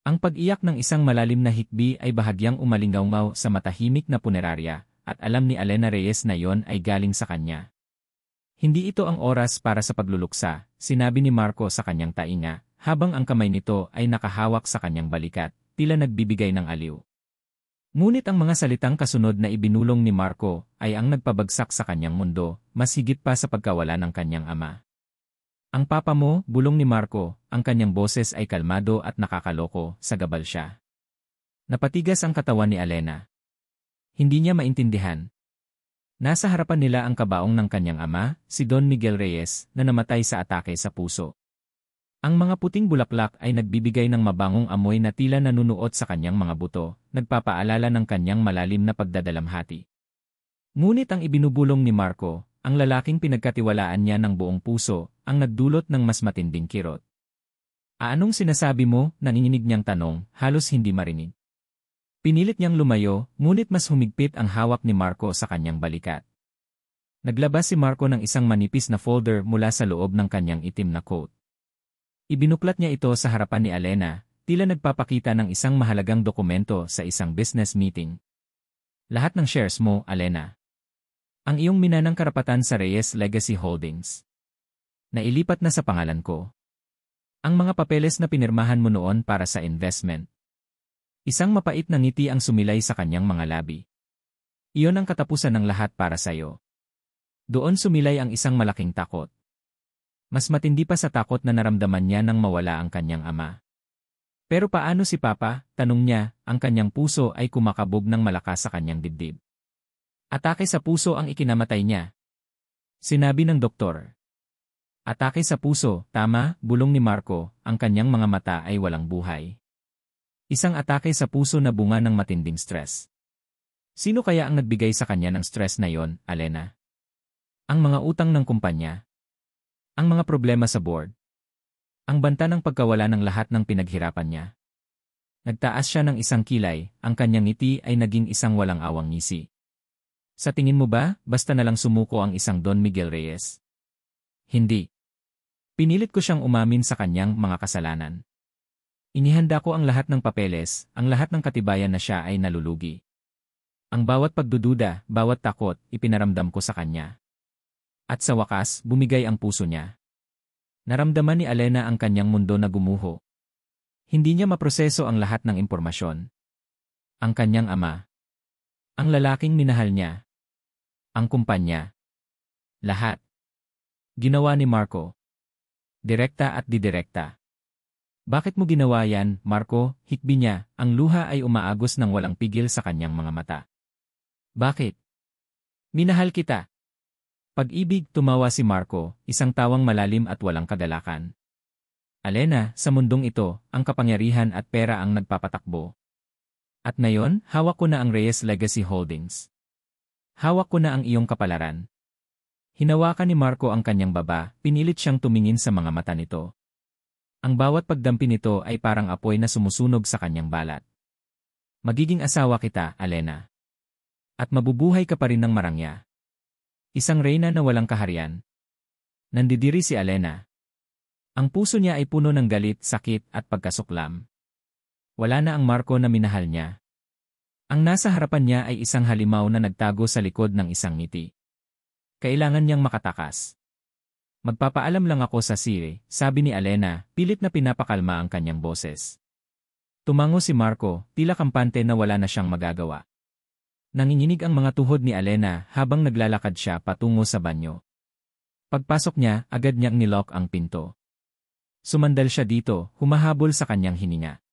Ang pag-iyak ng isang malalim na hikbi ay bahagyang umalingaw sa matahimik na punerarya, at alam ni Elena Reyes na yon ay galing sa kanya. Hindi ito ang oras para sa pagluluksa, sinabi ni Marco sa kanyang tainga, habang ang kamay nito ay nakahawak sa kanyang balikat, tila nagbibigay ng aliw. Ngunit ang mga salitang kasunod na ibinulong ni Marco ay ang nagpabagsak sa kanyang mundo, mas higit pa sa pagkawala ng kanyang ama. Ang papa mo, bulong ni Marco, ang kanyang boses ay kalmado at nakakaloko, sagabal siya. Napatigas ang katawan ni Elena. Hindi niya maintindihan. Nasa harapan nila ang kabaong ng kanyang ama, si Don Miguel Reyes, na namatay sa atake sa puso. Ang mga puting bulaklak ay nagbibigay ng mabangong amoy na tila nanunuot sa kanyang mga buto, nagpapaalala ng kanyang malalim na pagdadalamhati. Ngunit ang ibinubulong ni Marco, ang lalaking pinagkatiwalaan niya ng buong puso, ang nagdulot ng mas matinding kirot. Anong sinasabi mo? Nanginginig niyang tanong, halos hindi marinig. Pinilit niyang lumayo, ngunit mas humigpit ang hawak ni Marco sa kanyang balikat. Naglabas si Marco ng isang manipis na folder mula sa loob ng kanyang itim na coat. Ibinuklat niya ito sa harapan ni Elena, tila nagpapakita ng isang mahalagang dokumento sa isang business meeting. Lahat ng shares mo, Elena. Ang iyong minanang karapatan sa Reyes Legacy Holdings. Nailipat na sa pangalan ko. Ang mga papeles na pinirmahan mo noon para sa investment. Isang mapait na ngiti ang sumilay sa kanyang mga labi. Iyon ang katapusan ng lahat para sa iyo. Doon sumilay ang isang malaking takot. Mas matindi pa sa takot na naramdaman niya nang mawala ang kanyang ama. Pero paano si Papa? Tanong niya, ang kanyang puso ay kumakabog ng malakas sa kanyang dibdib. Atake sa puso ang ikinamatay niya. Sinabi ng doktor. Atake sa puso, tama, bulong ni Marco, ang kanyang mga mata ay walang buhay. Isang atake sa puso na bunga ng matinding stress. Sino kaya ang nagbigay sa kanya ng stress na yon, Elena? Ang mga utang ng kumpanya. Ang mga problema sa board. Ang banta ng pagkawala ng lahat ng pinaghirapan niya. Nagtaas siya ng isang kilay, ang kanyang ngiti ay naging isang walang awang ngisi. Sa tingin mo ba, basta na lang sumuko ang isang Don Miguel Reyes? Hindi. Pinilit ko siyang umamin sa kanyang mga kasalanan. Inihanda ko ang lahat ng papeles, ang lahat ng katibayan na siya ay nalulugi. Ang bawat pagdududa, bawat takot, ipinaramdam ko sa kanya. At sa wakas, bumigay ang puso niya. Naramdaman ni Elena ang kanyang mundo na gumuho. Hindi niya maproseso ang lahat ng impormasyon. Ang kanyang ama. Ang lalaking minahal niya. Ang kumpanya. Lahat. Ginawa ni Marco. Direkta at didirekta. Bakit mo ginawa yan, Marco? Hikbi niya, ang luha ay umaagos ng walang pigil sa kanyang mga mata. Bakit? Minahal kita. Pag-ibig, tumawa si Marco, isang tawang malalim at walang kagalakan. Elena, sa mundong ito, ang kapangyarihan at pera ang nagpapatakbo. At ngayon, hawak ko na ang Reyes Legacy Holdings. Hawak ko na ang iyong kapalaran. Hinawakan ni Marco ang kanyang baba, pinilit siyang tumingin sa mga mata nito. Ang bawat pagdampi nito ay parang apoy na sumusunog sa kanyang balat. Magiging asawa kita, Elena. At mabubuhay ka pa rin ng marangya. Isang reyna na walang kaharian. Nandidiri si Elena. Ang puso niya ay puno ng galit, sakit at pagkasuklam. Wala na ang Marco na minahal niya. Ang nasa harapan niya ay isang halimaw na nagtago sa likod ng isang ngiti. Kailangan niyang makatakas. Magpapaalam lang ako sa Siri, sabi ni Elena, pilit na pinapakalma ang kanyang boses. Tumango si Marco, tila kampante na wala na siyang magagawa. Nanginginig ang mga tuhod ni Elena habang naglalakad siya patungo sa banyo. Pagpasok niya, agad niyang nilock ang pinto. Sumandal siya dito, humahabol sa kanyang hininga.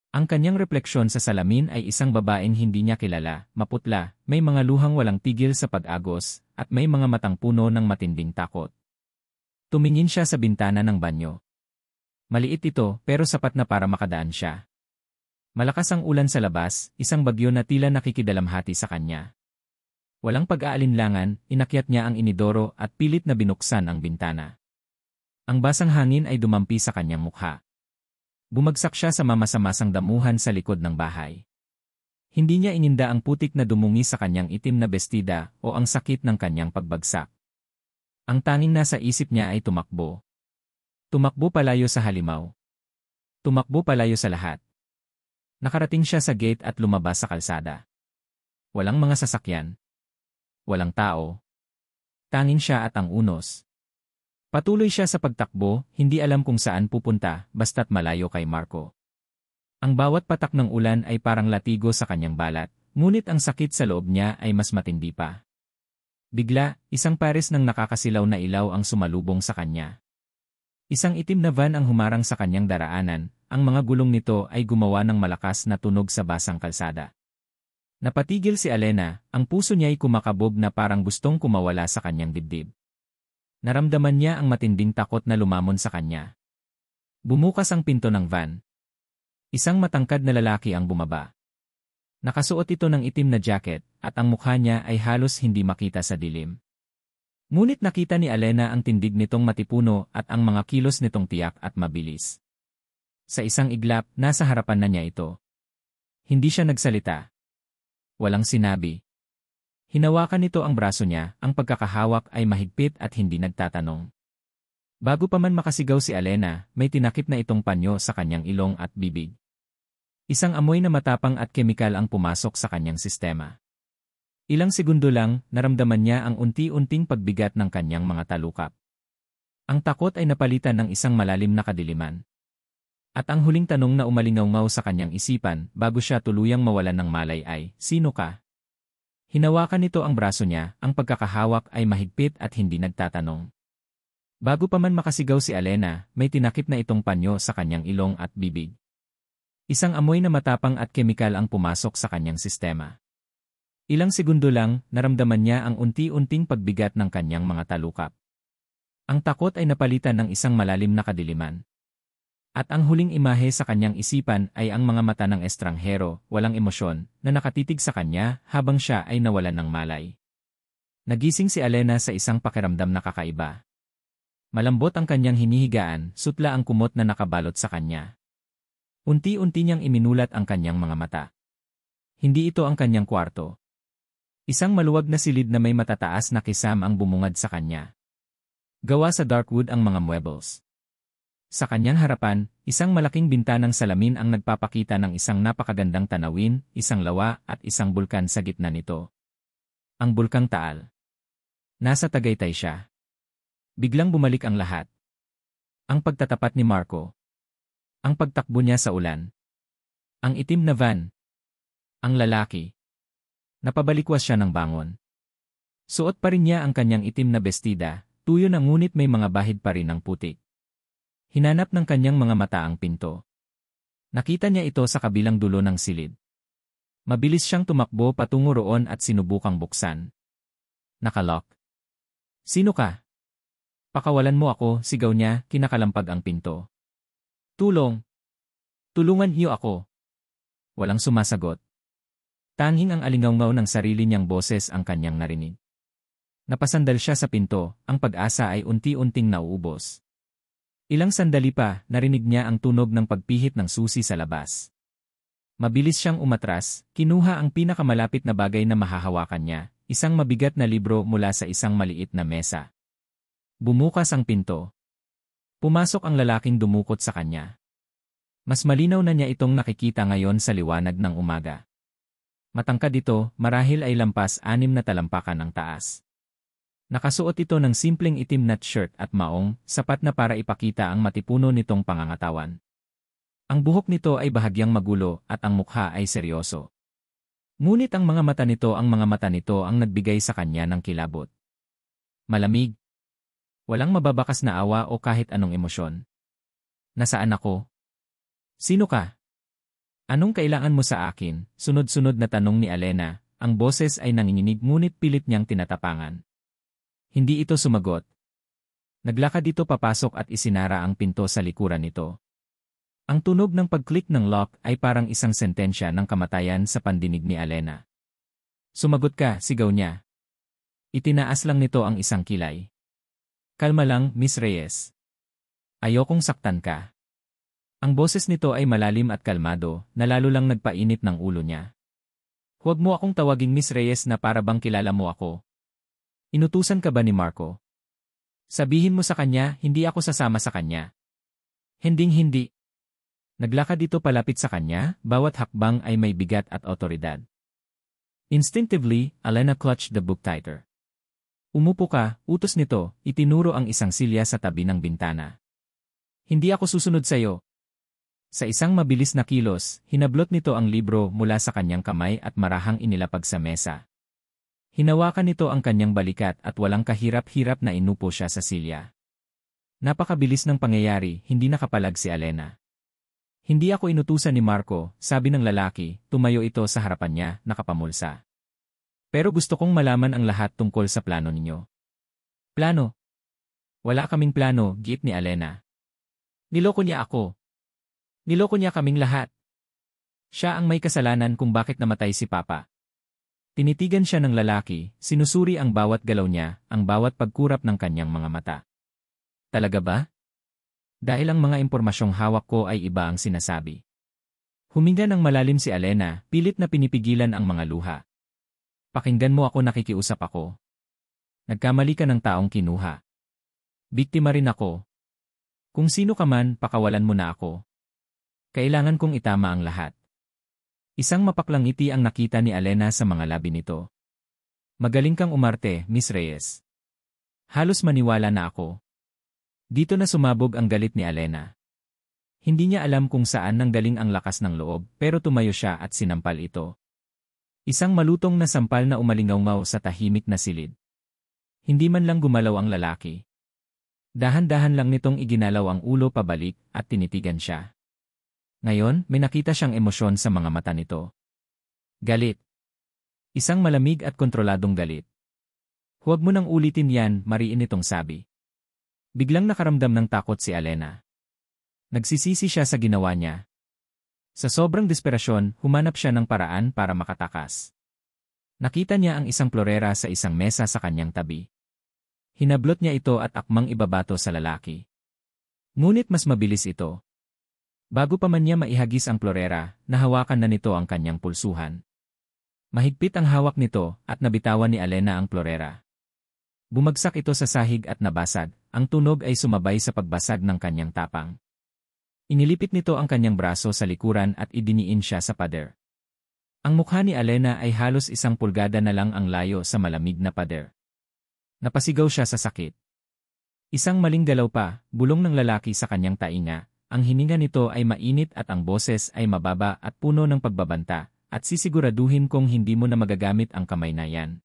Ang kanyang refleksyon sa salamin ay isang babaeng hindi niya kilala, maputla, may mga luhang walang tigil sa pag-agos, at may mga matang puno ng matinding takot. Tumingin siya sa bintana ng banyo. Maliit ito, pero sapat na para makadaan siya. Malakas ang ulan sa labas, isang bagyo na tila nakikidalamhati sa kanya. Walang pag-aalinlangan, inakyat niya ang inidoro at pilit na binuksan ang bintana. Ang basang hangin ay dumampi sa kanyang mukha. Bumagsak siya sa mamasa-masang damuhan sa likod ng bahay. Hindi niya ininda ang putik na dumungi sa kanyang itim na bestida o ang sakit ng kanyang pagbagsak. Ang tanging nasa isip niya ay tumakbo. Tumakbo palayo sa halimaw. Tumakbo palayo sa lahat. Nakarating siya sa gate at lumabas sa kalsada. Walang mga sasakyan. Walang tao. Tanging siya at ang unos. Patuloy siya sa pagtakbo, hindi alam kung saan pupunta, basta't malayo kay Marco. Ang bawat patak ng ulan ay parang latigo sa kanyang balat, ngunit ang sakit sa loob niya ay mas matindi pa. Bigla, isang pares ng nakakasilaw na ilaw ang sumalubong sa kanya. Isang itim na van ang humarang sa kanyang daraanan, ang mga gulong nito ay gumawa ng malakas na tunog sa basang kalsada. Napatigil si Alena, ang puso niya ay kumakabog na parang gustong kumawala sa kanyang dibdib. Naramdaman niya ang matinding takot na lumamon sa kanya. Bumukas ang pinto ng van. Isang matangkad na lalaki ang bumaba. Nakasuot ito ng itim na jacket, at ang mukha niya ay halos hindi makita sa dilim. Ngunit nakita ni Alena ang tindig nitong matipuno at ang mga kilos nitong tiyak at mabilis. Sa isang iglap, nasa harapan na niya ito. Hindi siya nagsalita. Walang sinabi. Hinawakan nito ang braso niya, ang pagkakahawak ay mahigpit at hindi nagtatanong. Bago pa man makasigaw si Alena, may tinakip na itong panyo sa kanyang ilong at bibig. Isang amoy na matapang at kemikal ang pumasok sa kanyang sistema. Ilang segundo lang, naramdaman niya ang unti-unting pagbigat ng kanyang mga talukap. Ang takot ay napalitan ng isang malalim na kadiliman. At ang huling tanong na umalingaw sa kanyang isipan bago siya tuluyang mawalan ng malay ay, "Sino ka?" Hinawakan nito ang braso niya, ang pagkakahawak ay mahigpit at hindi nagtatanong. Bago pa man makasigaw si Alena, may tinakip na itong panyo sa kanyang ilong at bibig. Isang amoy na matapang at kemikal ang pumasok sa kanyang sistema. Ilang segundo lang, naramdaman niya ang unti-unting pagbigat ng kanyang mga talukap. Ang takot ay napalitan ng isang malalim na kadiliman. At ang huling imahe sa kanyang isipan ay ang mga mata ng estranghero, walang emosyon, na nakatitig sa kanya habang siya ay nawalan ng malay. Nagising si Alena sa isang pakiramdam na kakaiba. Malambot ang kanyang hinihigaan, sutla ang kumot na nakabalot sa kanya. Unti-unti niyang iminulat ang kanyang mga mata. Hindi ito ang kanyang kwarto. Isang maluwag na silid na may matataas na kisam ang bumungad sa kanya. Gawa sa dark wood ang mga muebles. Sa kanyang harapan, isang malaking bintanang salamin ang nagpapakita ng isang napakagandang tanawin, isang lawa at isang bulkan sa gitna nito. Ang bulkang Taal. Nasa Tagaytay siya. Biglang bumalik ang lahat. Ang pagtatapat ni Marco. Ang pagtakbo niya sa ulan. Ang itim na van. Ang lalaki. Napabalikwas siya ng bangon. Suot pa rin niya ang kanyang itim na bestida, tuyo na ngunit may mga bahid pa rin ng putik. Hinanap ng kanyang mga mata ang pinto. Nakita niya ito sa kabilang dulo ng silid. Mabilis siyang tumakbo patungo roon at sinubukang buksan. Nakalock. "Sino ka?" "Pakawalan mo ako," sigaw niya, kinakalampag ang pinto. "Tulong! Tulungan niyo ako!" Walang sumasagot. Tanging ang alingawngaw ng sarili niyang boses ang kanyang narinig. Napasandal siya sa pinto, ang pag-asa ay unti-unting nauubos. Ilang sandali pa, narinig niya ang tunog ng pagpihit ng susi sa labas. Mabilis siyang umatras, kinuha ang pinakamalapit na bagay na mahahawakan niya, isang mabigat na libro mula sa isang maliit na mesa. Bumukas ang pinto. Pumasok ang lalaking dumukot sa kanya. Mas malinaw na niya itong nakikita ngayon sa liwanag ng umaga. Matangkad ito, marahil ay lampas 6 na talampakan ng taas. Nakasuot ito ng simpleng itim na shirt at maong, sapat na para ipakita ang matipuno nitong pangangatawan. Ang buhok nito ay bahagyang magulo at ang mukha ay seryoso. Ngunit ang mga mata nito ang nagbigay sa kanya ng kilabot. Malamig. Walang mababakas na awa o kahit anong emosyon. "Nasaan ako? Sino ka? Anong kailangan mo sa akin?" Sunod-sunod na tanong ni Alena, ang boses ay nanginginig ngunit pilit niyang tinatapangan. Hindi ito sumagot. Naglakad ito papasok at isinara ang pinto sa likuran nito. Ang tunog ng pag-click ng lock ay parang isang sentensya ng kamatayan sa pandinig ni Alena. "Sumagot ka," sigaw niya. Itinaas lang nito ang isang kilay. "Kalma lang, Miss Reyes. Ayokong saktan ka." Ang boses nito ay malalim at kalmado, na lalo lang nagpainit ng ulo niya. "Huwag mo akong tawaging Miss Reyes na para bang kilala mo ako. Inutusan ka ba ni Marco? Sabihin mo sa kanya, hindi ako sasama sa kanya." "Hinding-hindi. Naglakad ito palapit sa kanya, bawat hakbang ay may bigat at otoridad. Instinctively, Alena clutched the book tighter. Umupo ka, utos nito, itinuro ang isang silya sa tabi ng bintana. Hindi ako susunod sa'yo. Sa isang mabilis na kilos, hinablot nito ang libro mula sa kanyang kamay at marahang inilapag sa mesa. Hinawakan nito ang kanyang balikat at walang kahirap-hirap na inupo siya sa silya. Napakabilis ng pangyayari, hindi nakapalag si Alena. Hindi ako inutusan ni Marco, sabi ng lalaki, tumayo ito sa harapan niya, nakapamulsa. Pero gusto kong malaman ang lahat tungkol sa plano ninyo. Plano? Wala kaming plano, giit ni Alena. Niloko niya ako. Niloko niya kaming lahat. Siya ang may kasalanan kung bakit namatay si Papa. Tinitigan siya ng lalaki, sinusuri ang bawat galaw niya, ang bawat pagkurap ng kanyang mga mata. Talaga ba? Dahil ang mga impormasyong hawak ko ay iba ang sinasabi. Huminga ng malalim si Alena, pilit na pinipigilan ang mga luha. Pakinggan mo ako, nakikiusap ako. Nagkamali ka ng taong kinuha. Biktima rin ako. Kung sino ka man, pakawalan mo na ako. Kailangan kong itama ang lahat. Isang mapaklang ngiti ang nakita ni Alena sa mga labi nito. Magaling kang umarte, Miss Reyes. Halos maniwala na ako. Dito na sumabog ang galit ni Alena. Hindi niya alam kung saan nanggaling ang lakas ng loob, pero tumayo siya at sinampal ito. Isang malutong na sampal na umalingaw sa tahimik na silid. Hindi man lang gumalaw ang lalaki. Dahan-dahan lang nitong iginalaw ang ulo pabalik at tinitigan siya. Ngayon, may nakita siyang emosyon sa mga mata nito. Galit. Isang malamig at kontroladong galit. Huwag mo nang ulitin yan, mariin itong sabi. Biglang nakaramdam ng takot si Alena. Nagsisisi siya sa ginawa niya. Sa sobrang desperasyon, humanap siya ng paraan para makatakas. Nakita niya ang isang plorera sa isang mesa sa kanyang tabi. Hinablot niya ito at akmang ibabato sa lalaki. Ngunit mas mabilis ito. Bago pa man niya maihagis ang plorera, nahawakan na nito ang kanyang pulsuhan. Mahigpit ang hawak nito at nabitawan ni Alena ang plorera. Bumagsak ito sa sahig at nabasag, ang tunog ay sumabay sa pagbasag ng kanyang tapang. Inilipit nito ang kanyang braso sa likuran at idiniin siya sa pader. Ang mukha ni Alena ay halos 1 pulgada na lang ang layo sa malamig na pader. Napasigaw siya sa sakit. Isang maling galaw pa, bulong ng lalaki sa kanyang tainga, ang hininga nito ay mainit at ang boses ay mababa at puno ng pagbabanta, at sisiguraduhin kong hindi mo na magagamit ang kamay na yan.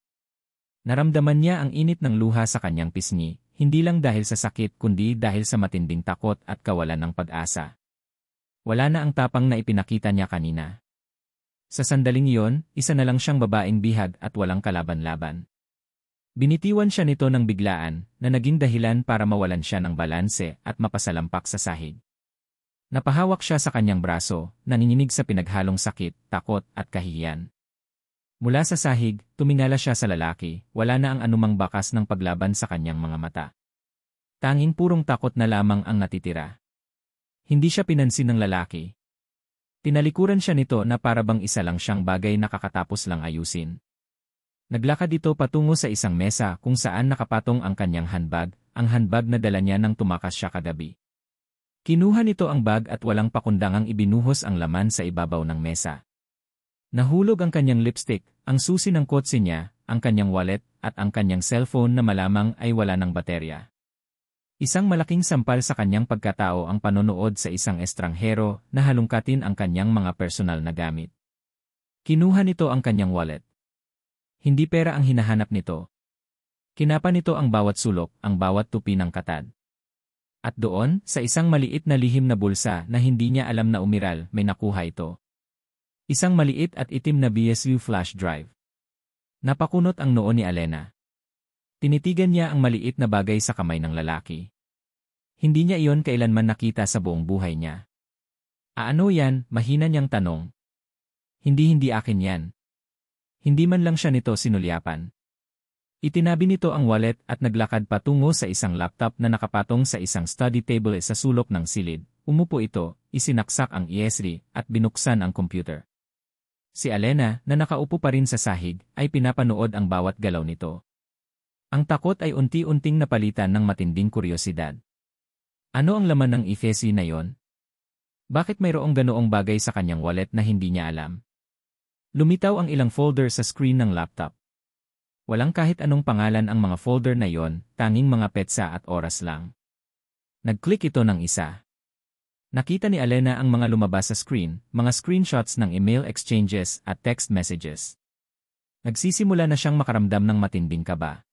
Naramdaman niya ang init ng luha sa kanyang pisngi, hindi lang dahil sa sakit kundi dahil sa matinding takot at kawalan ng pag-asa. Wala na ang tapang na ipinakita niya kanina. Sa sandaling iyon, isa na lang siyang babaeng bihag at walang kalaban-laban. Binitiwan siya nito ng biglaan na naging dahilan para mawalan siya ng balanse at mapasalampak sa sahig. Napahawak siya sa kanyang braso, nanginginig sa pinaghalong sakit, takot at kahihiyan. Mula sa sahig, tumingala siya sa lalaki, wala na ang anumang bakas ng paglaban sa kanyang mga mata. Tanging purong takot na lamang ang natitira. Hindi siya pinansin ng lalaki. Tinalikuran siya nito na parabang isa lang siyang bagay na kakatapos lang ayusin. Naglakad ito patungo sa isang mesa kung saan nakapatong ang kanyang handbag, ang handbag na dala niya nang tumakas siya kagabi. Kinuha nito ang bag at walang pakundangang ibinuhos ang laman sa ibabaw ng mesa. Nahulog ang kanyang lipstick, ang susi ng kotse niya, ang kanyang wallet, at ang kanyang cellphone na malamang ay wala ng baterya. Isang malaking sampal sa kanyang pagkatao ang panonood sa isang estranghero na halungkatin ang kanyang mga personal na gamit. Kinuha nito ang kanyang wallet. Hindi pera ang hinahanap nito. Kinapa nito ang bawat sulok, ang bawat tupi ng katad. At doon, sa isang maliit na lihim na bulsa na hindi niya alam na umiral, may nakuha ito. Isang maliit at itim na BSU flash drive. Napakunot ang noo ni Alena. Tinitigan niya ang maliit na bagay sa kamay ng lalaki. Hindi niya iyon kailanman nakita sa buong buhay niya. Ano yan? Mahina niyang tanong. Hindi akin yan. Hindi man lang siya nito sinulyapan. Itinabi nito ang wallet at naglakad patungo sa isang laptop na nakapatong sa isang study table sa sulok ng silid. Umupo ito, isinaksak ang ESD at binuksan ang computer. Si Alena, na nakaupo pa rin sa sahig, ay pinapanood ang bawat galaw nito. Ang takot ay unti-unting napalitan ng matinding kuryosidad. Ano ang laman ng ESD na yon? Bakit mayroong ganoong bagay sa kanyang wallet na hindi niya alam? Lumitaw ang ilang folder sa screen ng laptop. Walang kahit anong pangalan ang mga folder na yon, tanging mga petsa at oras lang. Nag-click ito ng isa. Nakita ni Alena ang mga lumabas sa screen, mga screenshots ng email exchanges at text messages. Nagsisimula na siyang makaramdam ng matinding kaba.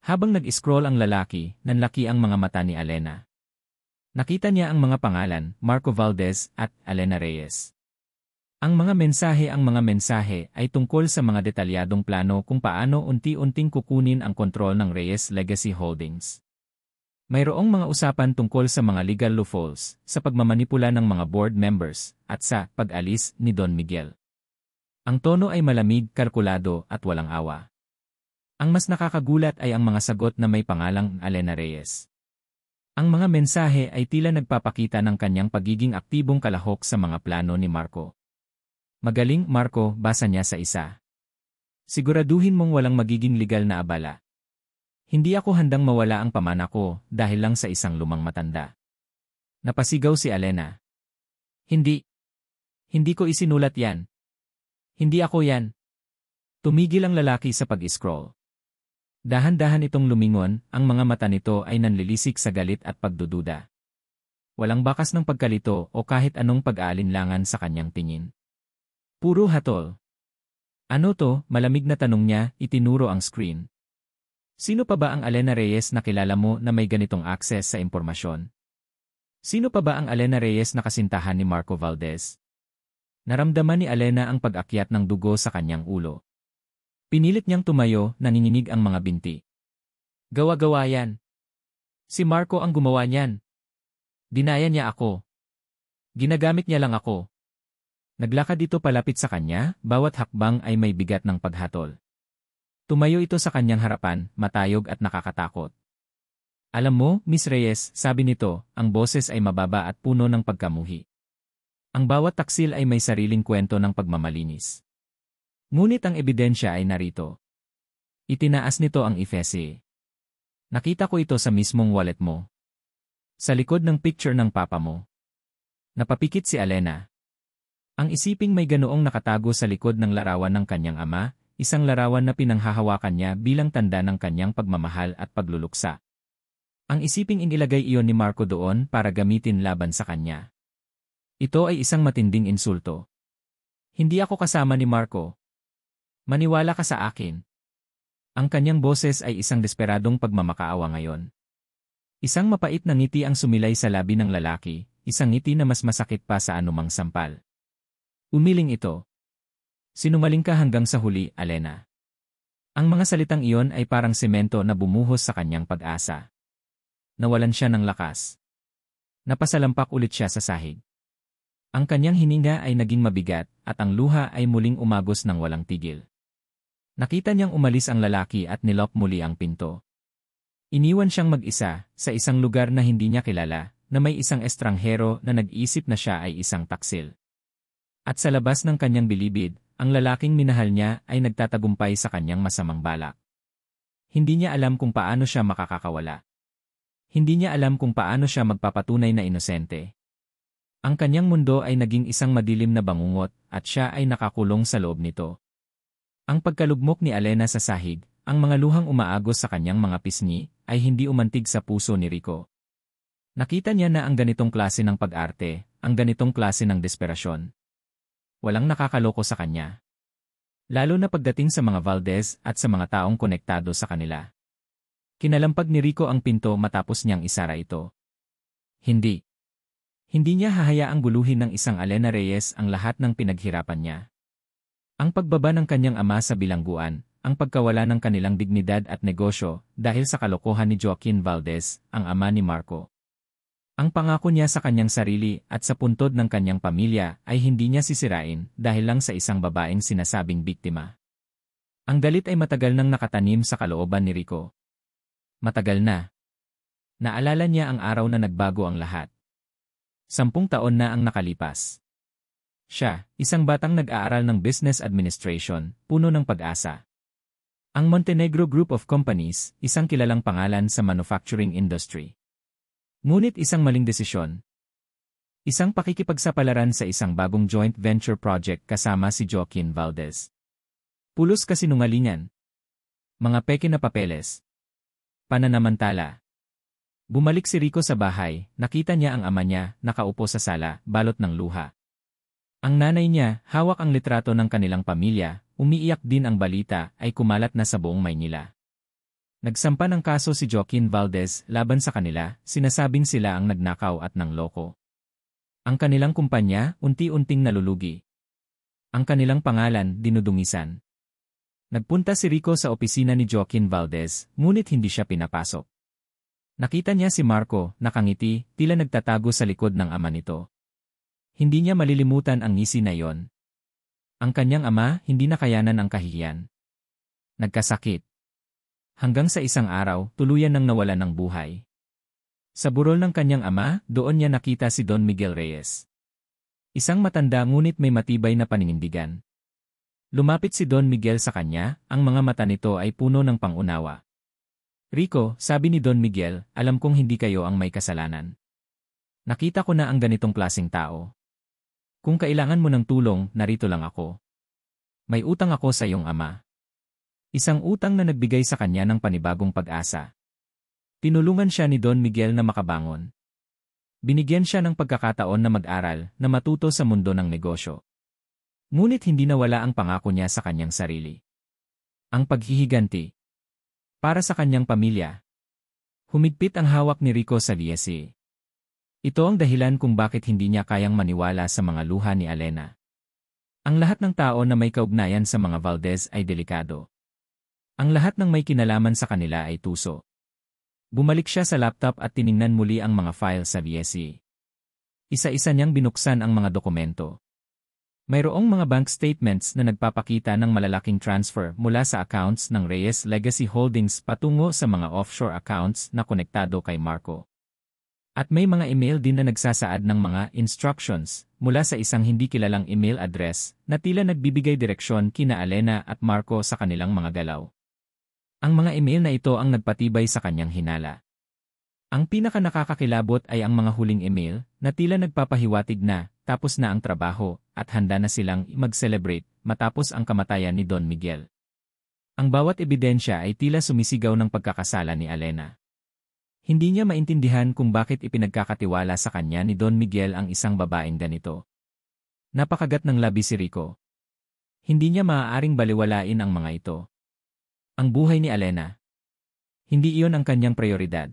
Habang nag-scroll ang lalaki, nanlaki ang mga mata ni Alena. Nakita niya ang mga pangalan, Marco Valdez at Alena Reyes. Ang mga mensahe ay tungkol sa mga detalyadong plano kung paano unti-unting kukunin ang kontrol ng Reyes Legacy Holdings. Mayroong mga usapan tungkol sa mga legal loopholes, sa pagmamanipula ng mga board members, at sa pag-alis ni Don Miguel. Ang tono ay malamig, kalkulado at walang awa. Ang mas nakakagulat ay ang mga sagot na may pangalang Alena Reyes. Ang mga mensahe ay tila nagpapakita ng kanyang pagiging aktibong kalahok sa mga plano ni Marco. Magaling, Marco, basa niya sa isa. Siguraduhin mong walang magiging legal na abala. Hindi ako handang mawala ang pamana ko dahil lang sa isang lumang matanda. Napasigaw si Alena. Hindi. Hindi ko isinulat yan. Hindi ako yan. Tumigil ang lalaki sa pag-scroll. Dahan-dahan itong lumingon, ang mga mata nito ay nanlilisik sa galit at pagdududa. Walang bakas ng pagkalito o kahit anong pag-aalinlangan sa kanyang tingin. Puro hatol. Ano to? Malamig na tanong niya, itinuro ang screen. Sino pa ba ang Alena Reyes na kilala mo na may ganitong access sa impormasyon? Sino pa ba ang Alena Reyes na kasintahan ni Marco Valdez? Naramdaman ni Alena ang pag-akyat ng dugo sa kanyang ulo. Pinilit niyang tumayo, nanginginig ang mga binti. Gawa-gawa yan. Si Marco ang gumawa niyan. Dinaya niya ako. Ginagamit niya lang ako. Naglakad ito palapit sa kanya, bawat hakbang ay may bigat ng paghatol. Tumayo ito sa kanyang harapan, matayog at nakakatakot. Alam mo, Miss Reyes, sabi nito, ang boses ay mababa at puno ng pagkamuhi. Ang bawat taksil ay may sariling kwento ng pagmamalinis. Ngunit ang ebidensya ay narito. Itinaas nito ang ifese. Nakita ko ito sa mismong wallet mo. Sa likod ng picture ng papa mo. Napapikit si Alena. Ang isiping may ganoong nakatago sa likod ng larawan ng kanyang ama, isang larawan na pinanghahawakan niya bilang tanda ng kanyang pagmamahal at pagluluksa. Ang isiping inilagay iyon ni Marco doon para gamitin laban sa kanya. Ito ay isang matinding insulto. Hindi ako kasama ni Marco. Maniwala ka sa akin. Ang kanyang boses ay isang desperadong pagmamakaawa ngayon. Isang mapait na ngiti ang sumilay sa labi ng lalaki, isang ngiti na mas masakit pa sa anumang sampal. Umiling ito. Sinungaling ka hanggang sa huli, Alena. Ang mga salitang iyon ay parang semento na bumuhos sa kanyang pag-asa. Nawalan siya ng lakas. Napasalampak ulit siya sa sahig. Ang kanyang hininga ay naging mabigat at ang luha ay muling umagos ng walang tigil. Nakita niyang umalis ang lalaki at nilok muli ang pinto. Iniwan siyang mag-isa sa isang lugar na hindi niya kilala, na may isang estranghero na nag-iisip na siya ay isang taksil. At sa labas ng kanyang bilibid, ang lalaking minahal niya ay nagtatagumpay sa kanyang masamang balak. Hindi niya alam kung paano siya makakakawala. Hindi niya alam kung paano siya magpapatunay na inosente. Ang kanyang mundo ay naging isang madilim na bangungot at siya ay nakakulong sa loob nito. Ang pagkalugmok ni Alena sa sahig, ang mga luhang umaagos sa kanyang mga pisngi, ay hindi umantig sa puso ni Rico. Nakita niya na ang ganitong klase ng pag-arte, ang ganitong klase ng desperasyon. Walang nakakaloko sa kanya. Lalo na pagdating sa mga Valdez at sa mga taong konektado sa kanila. Kinalampag ni Rico ang pinto matapos niyang isara ito. Hindi. Hindi niya hahayaang guluhin ng isang Alena Reyes ang lahat ng pinaghirapan niya. Ang pagbaba ng kanyang ama sa bilangguan, ang pagkawala ng kanilang dignidad at negosyo dahil sa kalokohan ni Joaquin Valdez, ang ama ni Marco. Ang pangako niya sa kanyang sarili at sa puntod ng kanyang pamilya ay hindi niya sisirain dahil lang sa isang babaeng sinasabing biktima. Ang galit ay matagal nang nakatanim sa kalooban ni Rico. Matagal na. Naalala niya ang araw na nagbago ang lahat. 10 taon na ang nakalipas. Siya, isang batang nag-aaral ng business administration, puno ng pag-asa. Ang Montenegro Group of Companies, isang kilalang pangalan sa manufacturing industry. Ngunit isang maling desisyon. Isang pakikipagsapalaran sa isang bagong joint venture project kasama si Joaquin Valdez. Pulos kasinungalingan. Mga peke na papeles. Pananamantala. Bumalik si Rico sa bahay, nakita niya ang ama niya, nakaupo sa sala, balot ng luha. Ang nanay niya, hawak ang litrato ng kanilang pamilya, umiiyak din ang balita, ay kumalat na sa buong Maynila. Nagsampa ng kaso si Joaquin Valdez laban sa kanila, sinasabing sila ang nagnakaw at nangloko. Ang kanilang kumpanya, unti-unting nalulugi. Ang kanilang pangalan, dinudungisan. Nagpunta si Rico sa opisina ni Joaquin Valdez, ngunit hindi siya pinapasok. Nakita niya si Marco, nakangiti, tila nagtatago sa likod ng ama nito. Hindi niya malilimutan ang ngisi na iyon. Ang kanyang ama, hindi nakayanan ang kahihiyan. Nagkasakit. Hanggang sa isang araw, tuluyan nang nawalan ng buhay. Sa burol ng kanyang ama, doon niya nakita si Don Miguel Reyes. Isang matanda ngunit may matibay na paninindigan. Lumapit si Don Miguel sa kanya, ang mga mata nito ay puno ng pangunawa. Rico, sabi ni Don Miguel, alam kong hindi kayo ang may kasalanan. Nakita ko na ang ganitong klaseng tao. Kung kailangan mo ng tulong, narito lang ako. May utang ako sa iyong ama. Isang utang na nagbigay sa kanya ng panibagong pag-asa. Tinulungan siya ni Don Miguel na makabangon. Binigyan siya ng pagkakataon na mag-aral, na matuto sa mundo ng negosyo. Ngunit hindi nawala ang pangako niya sa kanyang sarili. Ang paghihiganti. Para sa kanyang pamilya. Humigpit ang hawak ni Rico sa DSE. Ito ang dahilan kung bakit hindi niya kayang maniwala sa mga luha ni Alena. Ang lahat ng tao na may kaugnayan sa mga Valdez ay delikado. Ang lahat ng may kinalaman sa kanila ay tuso. Bumalik siya sa laptop at tiningnan muli ang mga file sa DSE. Isa-isa niyang binuksan ang mga dokumento. Mayroong mga bank statements na nagpapakita ng malalaking transfer mula sa accounts ng Reyes Legacy Holdings patungo sa mga offshore accounts na konektado kay Marco. At may mga email din na nagsasaad ng mga instructions mula sa isang hindi kilalang email address na tila nagbibigay direksyon kina Alena at Marco sa kanilang mga galaw. Ang mga email na ito ang nagpatibay sa kanyang hinala. Ang pinaka-nakakakilabot ay ang mga huling email na tila nagpapahiwatig na tapos na ang trabaho at handa na silang mag-celebrate matapos ang kamatayan ni Don Miguel. Ang bawat ebidensya ay tila sumisigaw ng pagkakasala ni Alena. Hindi niya maintindihan kung bakit ipinagkakatiwala sa kanya ni Don Miguel ang isang babaeng ganito. Napakagat ng labi si Rico. Hindi niya maaaring baliwalain ang mga ito. Ang buhay ni Alena. Hindi iyon ang kanyang prioridad.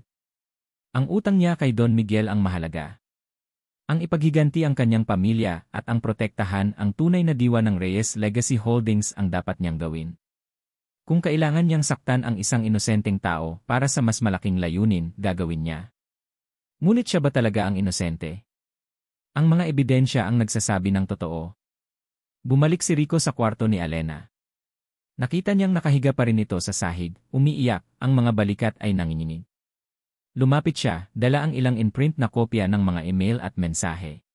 Ang utang niya kay Don Miguel ang mahalaga. Ang ipaghiganti ang kanyang pamilya at ang protektahan ang tunay na diwa ng Reyes Legacy Holdings ang dapat niyang gawin. Kung kailangan niyang saktan ang isang inosenteng tao para sa mas malaking layunin, gagawin niya. Ngunit siya ba talaga ang inosente? Ang mga ebidensya ang nagsasabi ng totoo. Bumalik si Rico sa kwarto ni Alena. Nakita niyang nakahiga pa rin ito sa sahig, umiiyak, ang mga balikat ay nanginginig. Lumapit siya, dala ang ilang in-print na kopya ng mga email at mensahe.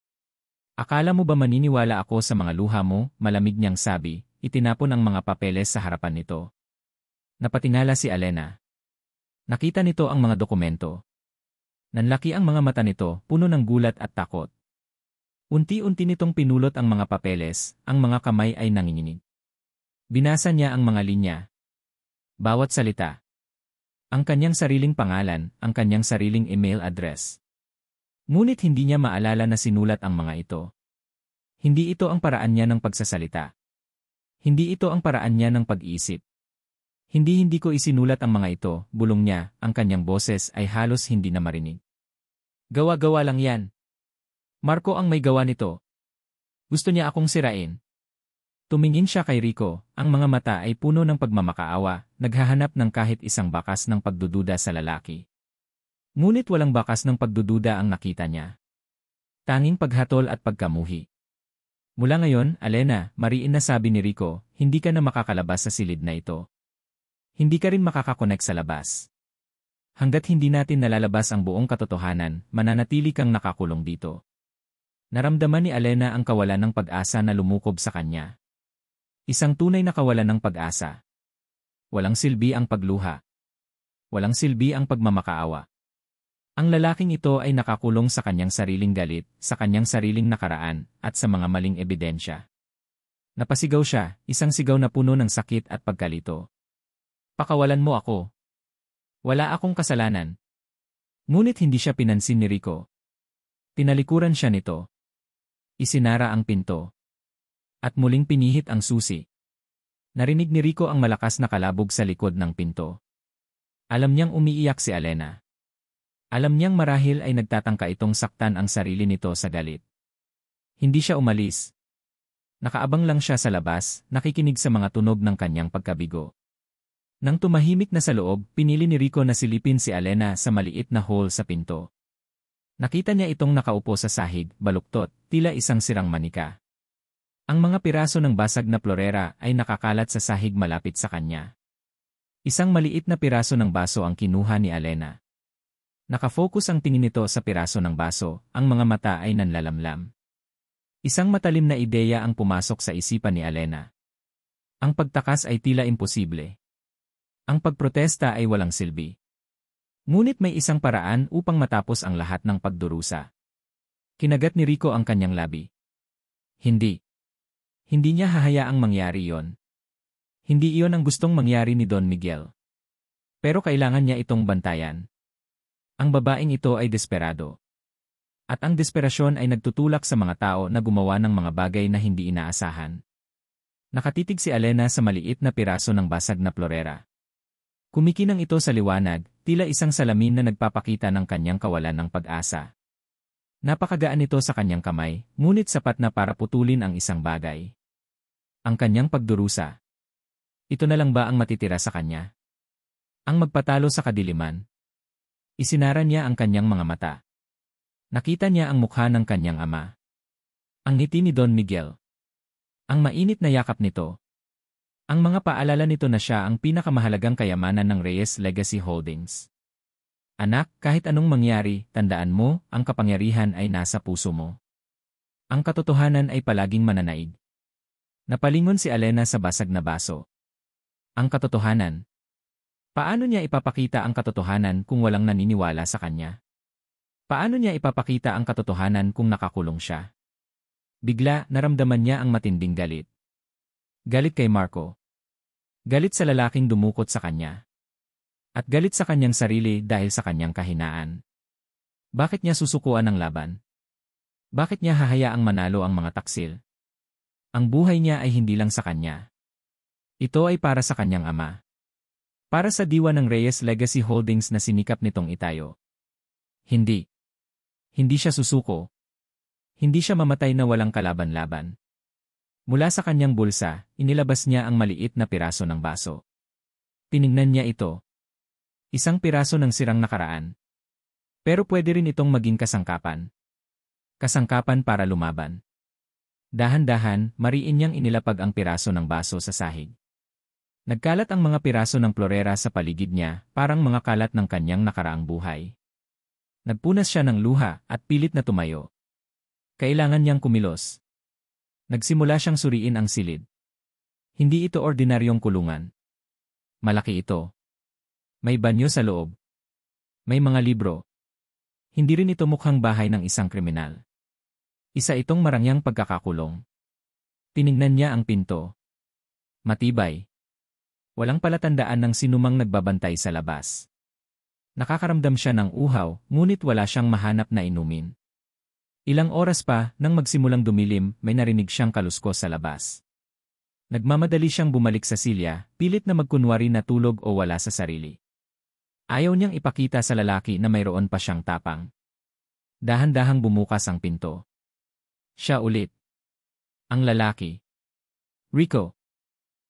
Akala mo ba maniniwala ako sa mga luha mo? Malamig niyang sabi, itinapon ang mga papeles sa harapan nito. Napatingala si Alena. Nakita nito ang mga dokumento. Nanlaki ang mga mata nito, puno ng gulat at takot. Unti-unti nitong pinulot ang mga papeles, ang mga kamay ay nanginginig. Binasa niya ang mga linya. Bawat salita. Ang kanyang sariling pangalan, ang kanyang sariling email address. Ngunit hindi niya maalala na sinulat ang mga ito. Hindi ito ang paraan niya ng pagsasalita. Hindi ito ang paraan niya ng pag-iisip. Hindi ko isinulat ang mga ito, bulong niya, ang kanyang boses ay halos hindi na marinig. Gawa-gawa lang yan. Marco ang may gawa nito. Gusto niya akong sirain. Tumingin siya kay Rico, ang mga mata ay puno ng pagmamakaawa, naghahanap ng kahit isang bakas ng pagdududa sa lalaki. Ngunit walang bakas ng pagdududa ang nakita niya. Tanging paghatol at pagkamuhi. Mula ngayon, Alena, mariin na sabi ni Rico, hindi ka na makakalabas sa silid na ito. Hindi ka rin makakakonek sa labas. Hanggat hindi natin nalalabas ang buong katotohanan, mananatili kang nakakulong dito. Naramdaman ni Alena ang kawalan ng pag-asa na lumukob sa kanya. Isang tunay na kawalan ng pag-asa. Walang silbi ang pagluha. Walang silbi ang pagmamakaawa. Ang lalaking ito ay nakakulong sa kanyang sariling galit, sa kanyang sariling nakaraan, at sa mga maling ebidensya. Napasigaw siya, isang sigaw na puno ng sakit at pagkalito. Pakawalan mo ako. Wala akong kasalanan. Ngunit hindi siya pinansin ni Rico. Tinalikuran siya nito. Isinara ang pinto. At muling pinihit ang susi. Narinig ni Rico ang malakas na kalabog sa likod ng pinto. Alam niyang umiiyak si Alena. Alam niyang marahil ay nagtatangka itong saktan ang sarili nito sa galit. Hindi siya umalis. Nakaabang lang siya sa labas, nakikinig sa mga tunog ng kanyang pagkabigo. Nang tumahimik na sa loob, pinili ni Rico na silipin si Alena sa maliit na hole sa pinto. Nakita niya itong nakaupo sa sahig, baluktot, tila isang sirang manika. Ang mga piraso ng basag na florera ay nakakalat sa sahig malapit sa kanya. Isang maliit na piraso ng baso ang kinuha ni Alena. Nakafocus ang tingin nito sa piraso ng baso, ang mga mata ay nanlalamlam. Isang matalim na ideya ang pumasok sa isipan ni Alena. Ang pagtakas ay tila imposible. Ang pagprotesta ay walang silbi. Ngunit may isang paraan upang matapos ang lahat ng pagdurusa. Kinagat ni Rico ang kanyang labi. Hindi. Hindi niya hahayaang mangyari yon. Hindi iyon ang gustong mangyari ni Don Miguel. Pero kailangan niya itong bantayan. Ang babaeng ito ay desperado. At ang desperasyon ay nagtutulak sa mga tao na gumawa ng mga bagay na hindi inaasahan. Nakatitig si Alena sa maliit na piraso ng basag na florera. Kumikinang ito sa liwanag, tila isang salamin na nagpapakita ng kanyang kawalan ng pag-asa. Napakagaan nito sa kanyang kamay, ngunit sapat na para putulin ang isang bagay. Ang kanyang pagdurusa. Ito na lang ba ang matitira sa kanya? Ang magpatalo sa kadiliman. Isinara niya ang kanyang mga mata. Nakita niya ang mukha ng kanyang ama. Ang ngiti ni Don Miguel. Ang mainit na yakap nito. Ang mga paalala nito na siya ang pinakamahalagang kayamanan ng Reyes Legacy Holdings. Anak, kahit anong mangyari, tandaan mo, ang kapangyarihan ay nasa puso mo. Ang katotohanan ay palaging mananaig. Napalingon si Alena sa basag na baso. Ang katotohanan. Paano niya ipapakita ang katotohanan kung walang naniniwala sa kanya? Paano niya ipapakita ang katotohanan kung nakakulong siya? Bigla, naramdaman niya ang matinding galit. Galit kay Marco. Galit sa lalaking dumukot sa kanya. At galit sa kanyang sarili dahil sa kanyang kahinaan. Bakit niya susukuan ang laban? Bakit niya hahayaang manalo ang mga taksil? Ang buhay niya ay hindi lang sa kanya. Ito ay para sa kanyang ama. Para sa diwa ng Reyes Legacy Holdings na sinikap nitong itayo. Hindi. Hindi siya susuko. Hindi siya mamatay na walang kalaban-laban. Mula sa kanyang bulsa, inilabas niya ang maliit na piraso ng baso. Tiningnan niya ito. Isang piraso ng sirang nakaraan. Pero pwede rin itong maging kasangkapan. Kasangkapan para lumaban. Dahan-dahan, mariin niyang inilapag ang piraso ng baso sa sahig. Nagkalat ang mga piraso ng florera sa paligid niya, parang mga kalat ng kanyang nakaraang buhay. Nagpunas siya ng luha at pilit na tumayo. Kailangan niyang kumilos. Nagsimula siyang suriin ang silid. Hindi ito ordinaryong kulungan. Malaki ito. May banyo sa loob. May mga libro. Hindi rin ito mukhang bahay ng isang kriminal. Isa itong marangyang pagkakakulong. Tinignan niya ang pinto. Matibay. Walang palatandaan ng sinumang nagbabantay sa labas. Nakakaramdam siya ng uhaw, ngunit wala siyang mahanap na inumin. Ilang oras pa, nang magsimulang dumilim, may narinig siyang kaluskos sa labas. Nagmamadali siyang bumalik sa silya, pilit na magkunwari na tulog o wala sa sarili. Ayaw niyang ipakita sa lalaki na mayroon pa siyang tapang. Dahan-dahang bumukas ang pinto. Siya ulit. Ang lalaki. Rico.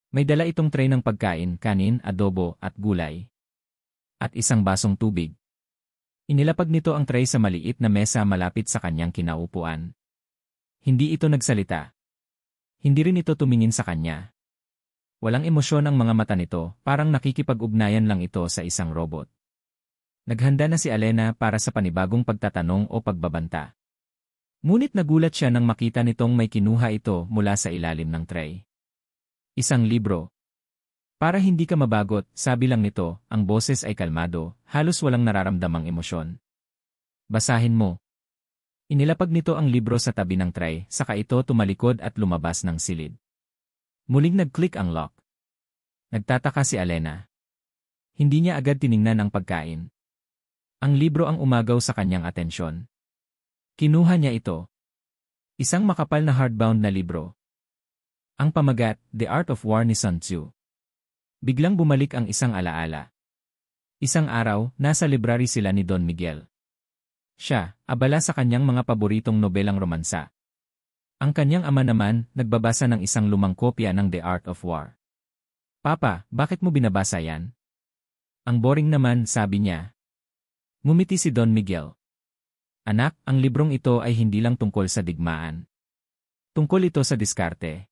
May dala itong tray ng pagkain, kanin, adobo, at gulay. At isang basong tubig. Inilapag nito ang tray sa maliit na mesa malapit sa kanyang kinaupuan. Hindi ito nagsalita. Hindi rin ito tumingin sa kanya. Walang emosyon ang mga mata nito, parang nakikipag-ugnayan lang ito sa isang robot. Naghanda na si Alena para sa panibagong pagtatanong o pagbabanta. Ngunit nagulat siya nang makita nitong may kinuha ito mula sa ilalim ng tray. Isang libro. Para hindi ka mabagot, sabi lang nito, ang boses ay kalmado, halos walang nararamdamang emosyon. Basahin mo. Inilapag nito ang libro sa tabi ng tray, saka ito tumalikod at lumabas ng silid. Muling nag-click ang lock. Nagtataka si Alena. Hindi niya agad tiningnan ang pagkain. Ang libro ang umagaw sa kanyang atensyon. Kinuha niya ito. Isang makapal na hardbound na libro. Ang pamagat, The Art of War ni Sun Tzu. Biglang bumalik ang isang alaala. Isang araw, nasa library sila ni Don Miguel. Siya, abala sa kanyang mga paboritong nobelang romansa. Ang kanyang ama naman, nagbabasa ng isang lumang kopya ng The Art of War. Papa, bakit mo binabasa yan? Ang boring naman, sabi niya. Ngumiti si Don Miguel. Anak, ang librong ito ay hindi lang tungkol sa digmaan. Tungkol ito sa diskarte.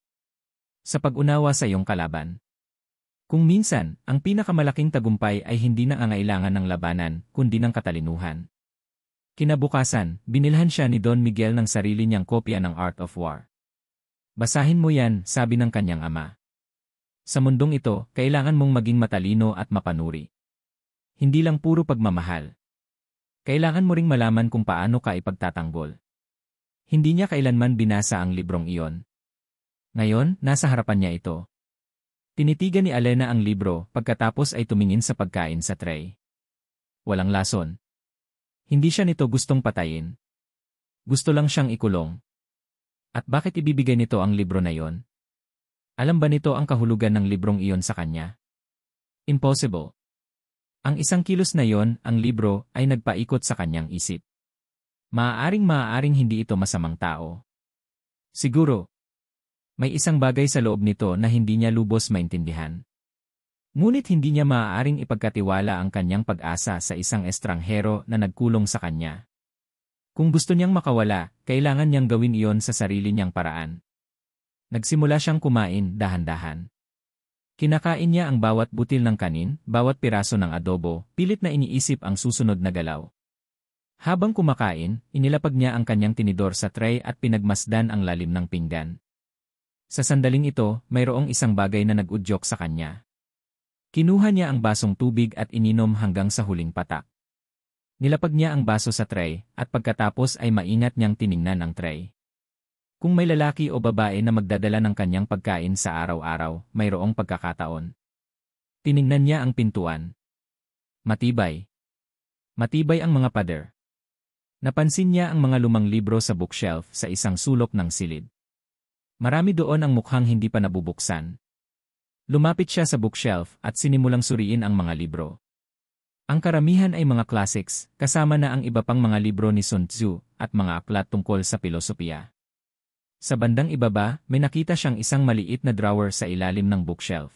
Sa pag-unawa sa iyong kalaban. Kung minsan, ang pinakamalaking tagumpay ay hindi na angailangan ng labanan, kundi ng katalinuhan. Kinabukasan, binilhan siya ni Don Miguel ng sarili niyang kopya ng Art of War. Basahin mo yan, sabi ng kanyang ama. Sa mundong ito, kailangan mong maging matalino at mapanuri. Hindi lang puro pagmamahal. Kailangan mo ring malaman kung paano ka ipagtatanggol. Hindi niya kailanman binasa ang librong iyon. Ngayon, nasa harapan niya ito. Tinitigan ni Alena ang libro, pagkatapos ay tumingin sa pagkain sa tray. Walang lason. Hindi siya nito gustong patayin. Gusto lang siyang ikulong. At bakit ibibigay nito ang libro na iyon? Alam ba nito ang kahulugan ng librong iyon sa kanya? Impossible. Ang isang kilos na iyon, ang libro, ay nagpaikot sa kanyang isip. Maaaring hindi ito masamang tao. Siguro. May isang bagay sa loob nito na hindi niya lubos maintindihan. Ngunit hindi niya maaaring ipagkatiwala ang kanyang pag-asa sa isang estranghero na nagkulong sa kanya. Kung gusto niyang makawala, kailangan niyang gawin iyon sa sarili niyang paraan. Nagsimula siyang kumain dahan-dahan. Kinakain niya ang bawat butil ng kanin, bawat piraso ng adobo, pilit na iniisip ang susunod na galaw. Habang kumakain, inilapag niya ang kanyang tinidor sa tray at pinagmasdan ang lalim ng pinggan. Sa sandaling ito, mayroong isang bagay na nag-udyok sa kanya. Kinuha niya ang basong tubig at ininom hanggang sa huling patak. Nilapag niya ang baso sa tray, at pagkatapos ay maingat niyang tiningnan ang tray. Kung may lalaki o babae na magdadala ng kanyang pagkain sa araw-araw, mayroong pagkakataon. Tiningnan niya ang pintuan. Matibay. Matibay ang mga pader. Napansin niya ang mga lumang libro sa bookshelf sa isang sulok ng silid. Marami doon ang mukhang hindi pa nabubuksan. Lumapit siya sa bookshelf at sinimulang suriin ang mga libro. Ang karamihan ay mga classics, kasama na ang iba pang mga libro ni Sun Tzu at mga aklat tungkol sa pilosopiya. Sa bandang ibaba, may nakita siyang isang maliit na drawer sa ilalim ng bookshelf.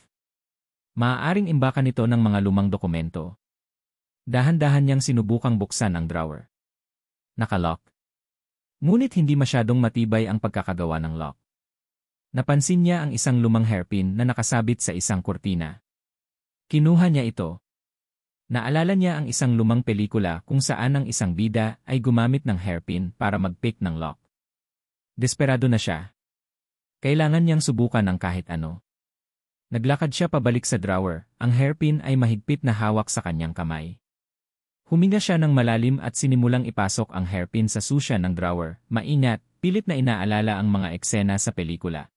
Maaaring imbakan ito ng mga lumang dokumento. Dahan-dahan niyang sinubukang buksan ang drawer. Nakalock. Ngunit hindi masyadong matibay ang pagkakagawa ng lock. Napansin niya ang isang lumang hairpin na nakasabit sa isang kurtina. Kinuha niya ito. Naalala niya ang isang lumang pelikula kung saan ang isang bida ay gumamit ng hairpin para mag-pick ng lock. Desperado na siya. Kailangan niyang subukan ang kahit ano. Naglakad siya pabalik sa drawer, ang hairpin ay mahigpit na hawak sa kanyang kamay. Huminga siya ng malalim at sinimulang ipasok ang hairpin sa susya ng drawer, maingat, pilit na inaalala ang mga eksena sa pelikula.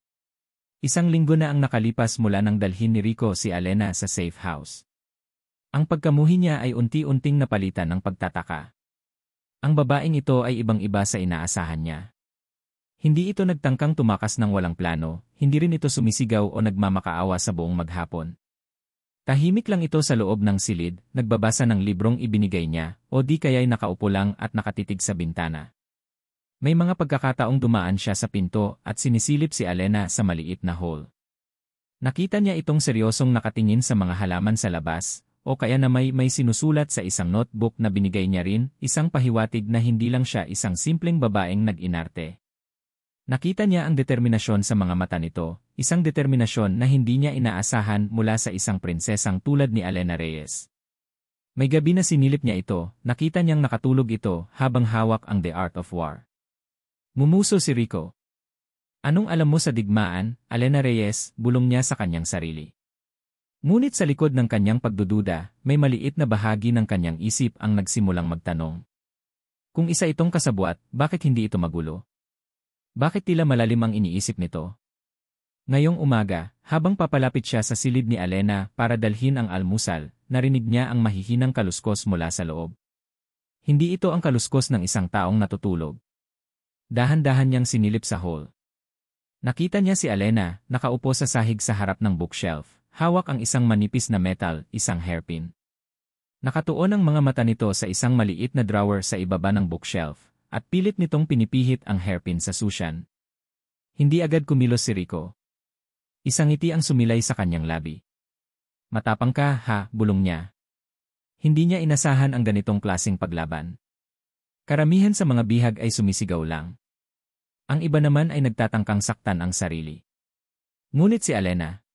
Isang linggo na ang nakalipas mula nang dalhin ni Rico si Alena sa safe house. Ang pagkamuhi niya ay unti-unting napalitan ng pagtataka. Ang babaeng ito ay ibang-iba sa inaasahan niya. Hindi ito nagtangkang tumakas ng walang plano, hindi rin ito sumisigaw o nagmamakaawa sa buong maghapon. Tahimik lang ito sa loob ng silid, nagbabasa ng librong ibinigay niya, o di kaya'y nakaupo lang at nakatitig sa bintana. May mga pagkakataong dumaan siya sa pinto at sinisilip si Alena sa maliit na hall. Nakita niya itong seryosong nakatingin sa mga halaman sa labas, o kaya na may sinusulat sa isang notebook na binigay niya rin, isang pahiwatig na hindi lang siya isang simpleng babaeng nag-inarte. Nakita niya ang determinasyon sa mga mata nito, isang determinasyon na hindi niya inaasahan mula sa isang prinsesang tulad ni Alena Reyes. May gabi na sinilip niya ito, nakita niyang nakatulog ito habang hawak ang The Art of War. Mumuso si Rico. Anong alam mo sa digmaan, Alena Reyes, bulong niya sa kanyang sarili. Ngunit sa likod ng kanyang pagdududa, may maliit na bahagi ng kanyang isip ang nagsimulang magtanong. Kung isa itong kasabwat, bakit hindi ito magulo? Bakit tila malalim ang iniisip nito? Ngayong umaga, habang papalapit siya sa silid ni Alena para dalhin ang almusal, narinig niya ang mahihinang kaluskos mula sa loob. Hindi ito ang kaluskos ng isang taong natutulog. Dahan-dahan niyang sinilip sa hall. Nakita niya si Alena, nakaupo sa sahig sa harap ng bookshelf, hawak ang isang manipis na metal, isang hairpin. Nakatuon ang mga mata nito sa isang maliit na drawer sa ibaba ng bookshelf, at pilit nitong pinipihit ang hairpin sa susyan. Hindi agad kumilos si Rico. Isang ngiti ang sumilay sa kanyang labi. Matapang ka, ha, bulong niya. Hindi niya inasahan ang ganitong klaseng paglaban. Karamihan sa mga bihag ay sumisigaw lang. Ang iba naman ay nagtatangkang saktan ang sarili. Ngunit si Alena.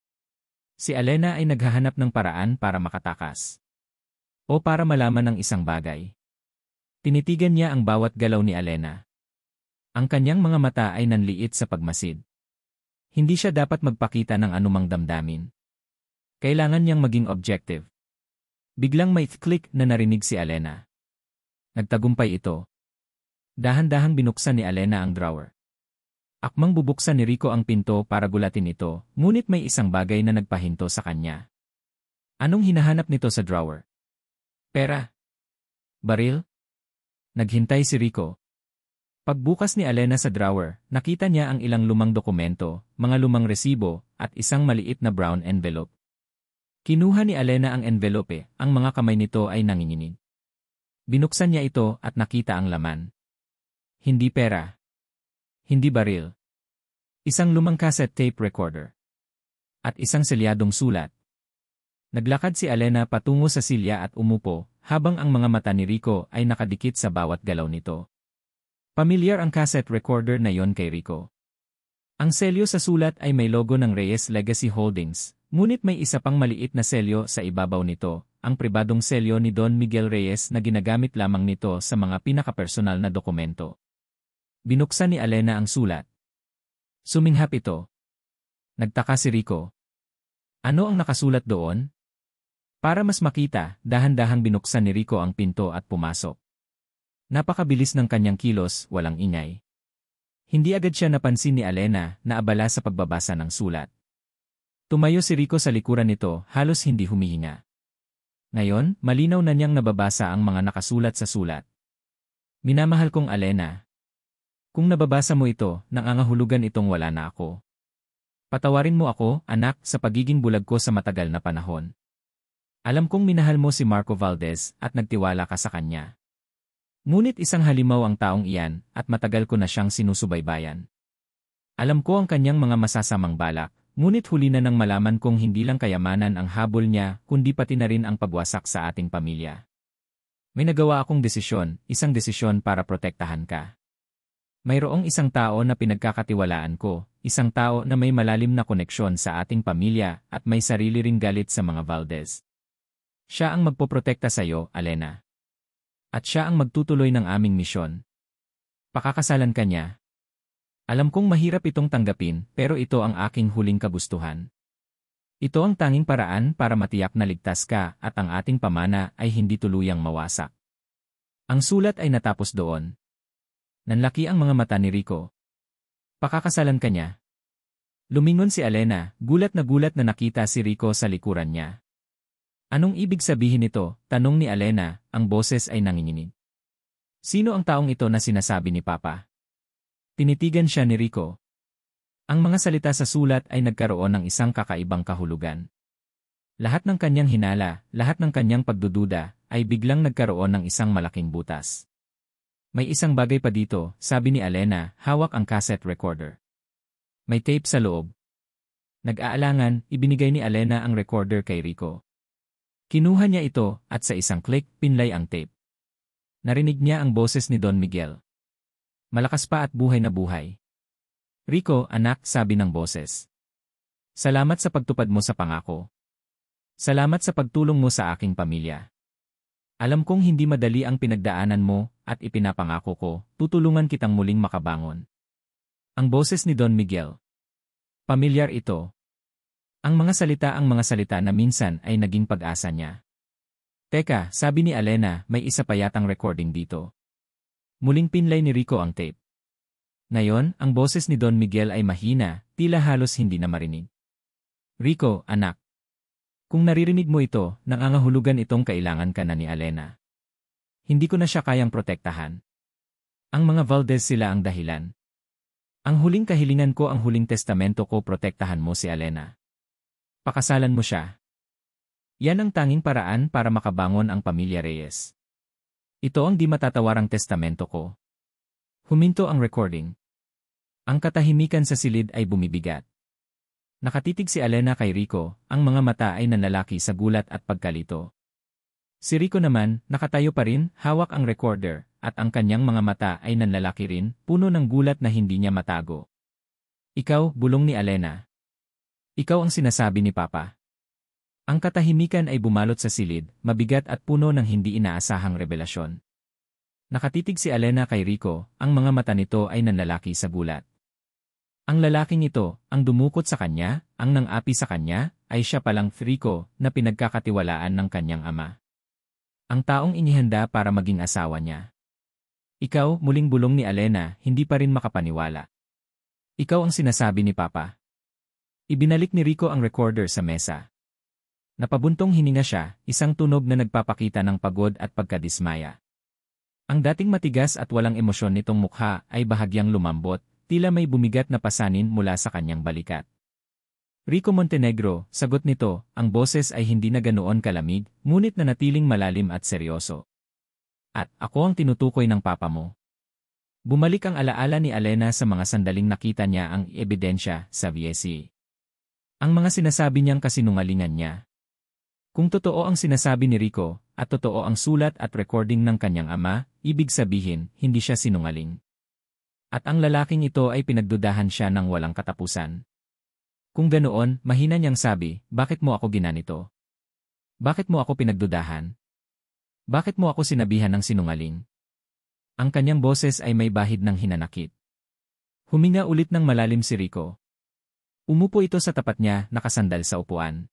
Si Alena ay naghahanap ng paraan para makatakas. O para malaman ng isang bagay. Tinitigan niya ang bawat galaw ni Alena. Ang kanyang mga mata ay nanliit sa pagmasid. Hindi siya dapat magpakita ng anumang damdamin. Kailangan niyang maging objective. Biglang may click na narinig si Alena. Nagtagumpay ito. Dahan-dahang binuksan ni Alena ang drawer. Akmang bubuksan ni Rico ang pinto para gulatin ito, ngunit may isang bagay na nagpahinto sa kanya. Anong hinahanap nito sa drawer? Pera? Baril? Naghintay si Rico. Pagbukas ni Alena sa drawer, nakita niya ang ilang lumang dokumento, mga lumang resibo, at isang maliit na brown envelope. Kinuha ni Alena ang envelope, ang mga kamay nito ay nanginginig. Binuksan niya ito at nakita ang laman. Hindi pera. Hindi baril. Isang lumang cassette tape recorder. At isang selyadong sulat. Naglakad si Alena patungo sa silya at umupo, habang ang mga mata ni Rico ay nakadikit sa bawat galaw nito. Pamilyar ang cassette recorder na yon kay Rico. Ang selyo sa sulat ay may logo ng Reyes Legacy Holdings, ngunit may isa pang maliit na selyo sa ibabaw nito, ang pribadong selyo ni Don Miguel Reyes na ginagamit lamang nito sa mga pinakapersonal na dokumento. Binuksan ni Alena ang sulat. Suminghap ito. Nagtaka si Rico. Ano ang nakasulat doon? Para mas makita, dahan-dahang binuksan ni Rico ang pinto at pumasok. Napakabilis ng kanyang kilos, walang ingay. Hindi agad siya napansin ni Alena na abala sa pagbabasa ng sulat. Tumayo si Rico sa likuran nito, halos hindi humihinga. Ngayon, malinaw na niyang nababasa ang mga nakasulat sa sulat. Minamahal kong Alena. Kung nababasa mo ito, nangangahulugan itong wala na ako. Patawarin mo ako, anak, sa pagiging bulag ko sa matagal na panahon. Alam kong minahal mo si Marco Valdez at nagtiwala ka sa kanya. Ngunit isang halimaw ang taong iyan at matagal ko na siyang sinusubaybayan. Alam ko ang kanyang mga masasamang balak, ngunit huli na nang malaman kong hindi lang kayamanan ang habol niya kundi pati na rin ang pagwasak sa ating pamilya. May nagawa akong desisyon, isang desisyon para protektahan ka. Mayroong isang tao na pinagkakatiwalaan ko, isang tao na may malalim na koneksyon sa ating pamilya at may sarili ring galit sa mga Valdez. Siya ang magpoprotekta sa iyo, Alena. At siya ang magtutuloy ng aming misyon. Pakakasalan ka niya. Alam kong mahirap itong tanggapin, pero ito ang aking huling kagustuhan. Ito ang tanging paraan para matiyak na ligtas ka at ang ating pamana ay hindi tuluyang mawasak. Ang sulat ay natapos doon. Nanlaki ang mga mata ni Rico. Pakakasalan ka niya. Lumingon si Alena, gulat na nakita si Rico sa likuran niya. Anong ibig sabihin nito? Tanong ni Alena, ang boses ay nanginginig. Sino ang taong ito na sinasabi ni Papa? Tinitigan siya ni Rico. Ang mga salita sa sulat ay nagkaroon ng isang kakaibang kahulugan. Lahat ng kanyang hinala, lahat ng kanyang pagdududa, ay biglang nagkaroon ng isang malaking butas. May isang bagay pa dito, sabi ni Alena, hawak ang cassette recorder. May tape sa loob. Nag-aalangan, ibinigay ni Alena ang recorder kay Rico. Kinuha niya ito at sa isang click, pinlay ang tape. Narinig niya ang boses ni Don Miguel. Malakas pa at buhay na buhay. Rico, anak, sabi ng boses. Salamat sa pagtupad mo sa pangako. Salamat sa pagtulong mo sa aking pamilya. Alam kong hindi madali ang pinagdaanan mo at ipinapangako ko, tutulungan kitang muling makabangon. Ang boses ni Don Miguel. Pamilyar ito. Ang mga salita na minsan ay naging pag-asa niya. Teka, sabi ni Alena, may isa pa yatang recording dito. Muling pinlay ni Rico ang tape. Ngayon, ang boses ni Don Miguel ay mahina, tila halos hindi na marinig. Rico, anak. Kung naririnig mo ito, nangangahulugan itong kailangan ka na ni Alena. Hindi ko na siya kayang protektahan. Ang mga Valdez sila ang dahilan. Ang huling kahilingan ko, ang huling testamento ko, protektahan mo si Alena. Pakasalan mo siya. Yan ang tanging paraan para makabangon ang pamilya Reyes. Ito ang di matatawarang testamento ko. Huminto ang recording. Ang katahimikan sa silid ay bumibigat. Nakatitig si Alena kay Rico, ang mga mata ay nanlalaki sa gulat at pagkalito. Si Rico naman, nakatayo pa rin, hawak ang recorder, at ang kanyang mga mata ay nanlalaki rin, puno ng gulat na hindi niya matago. Ikaw, bulong ni Alena. Ikaw ang sinasabi ni Papa. Ang katahimikan ay bumalot sa silid, mabigat at puno ng hindi inaasahang revelasyon. Nakatitig si Alena kay Rico, ang mga mata nito ay nanlalaki sa gulat. Ang lalaking ito, ang dumukot sa kanya, ang nang-api sa kanya, ay siya palang Rico na pinagkakatiwalaan ng kanyang ama. Ang taong inihanda para maging asawa niya. Ikaw, muling bulong ni Alena, hindi pa rin makapaniwala. Ikaw ang sinasabi ni Papa. Ibinalik ni Rico ang recorder sa mesa. Napabuntong hininga siya, isang tunog na nagpapakita ng pagod at pagkadismaya. Ang dating matigas at walang emosyon nitong mukha ay bahagyang lumambot, tila may bumigat na pasanin mula sa kanyang balikat. Rico Montenegro, sagot nito, ang boses ay hindi na ganoon kalamig, ngunit nanatiling malalim at seryoso. At ako ang tinutukoy ng papa mo. Bumalik ang alaala ni Alena sa mga sandaling nakita niya ang ebidensya sa VSC. Ang mga sinasabi niyang kasinungalingan niya. Kung totoo ang sinasabi ni Rico, at totoo ang sulat at recording ng kanyang ama, ibig sabihin, hindi siya sinungaling. At ang lalaking ito ay pinagdudahan siya ng walang katapusan. Kung ganoon, mahina niyang sabi, bakit mo ako ginanito? Bakit mo ako pinagdudahan? Bakit mo ako sinabihan ng sinungaling? Ang kanyang boses ay may bahid ng hinanakit. Huminga ulit ng malalim si Rico. Umupo ito sa tapat niya, nakasandal sa upuan.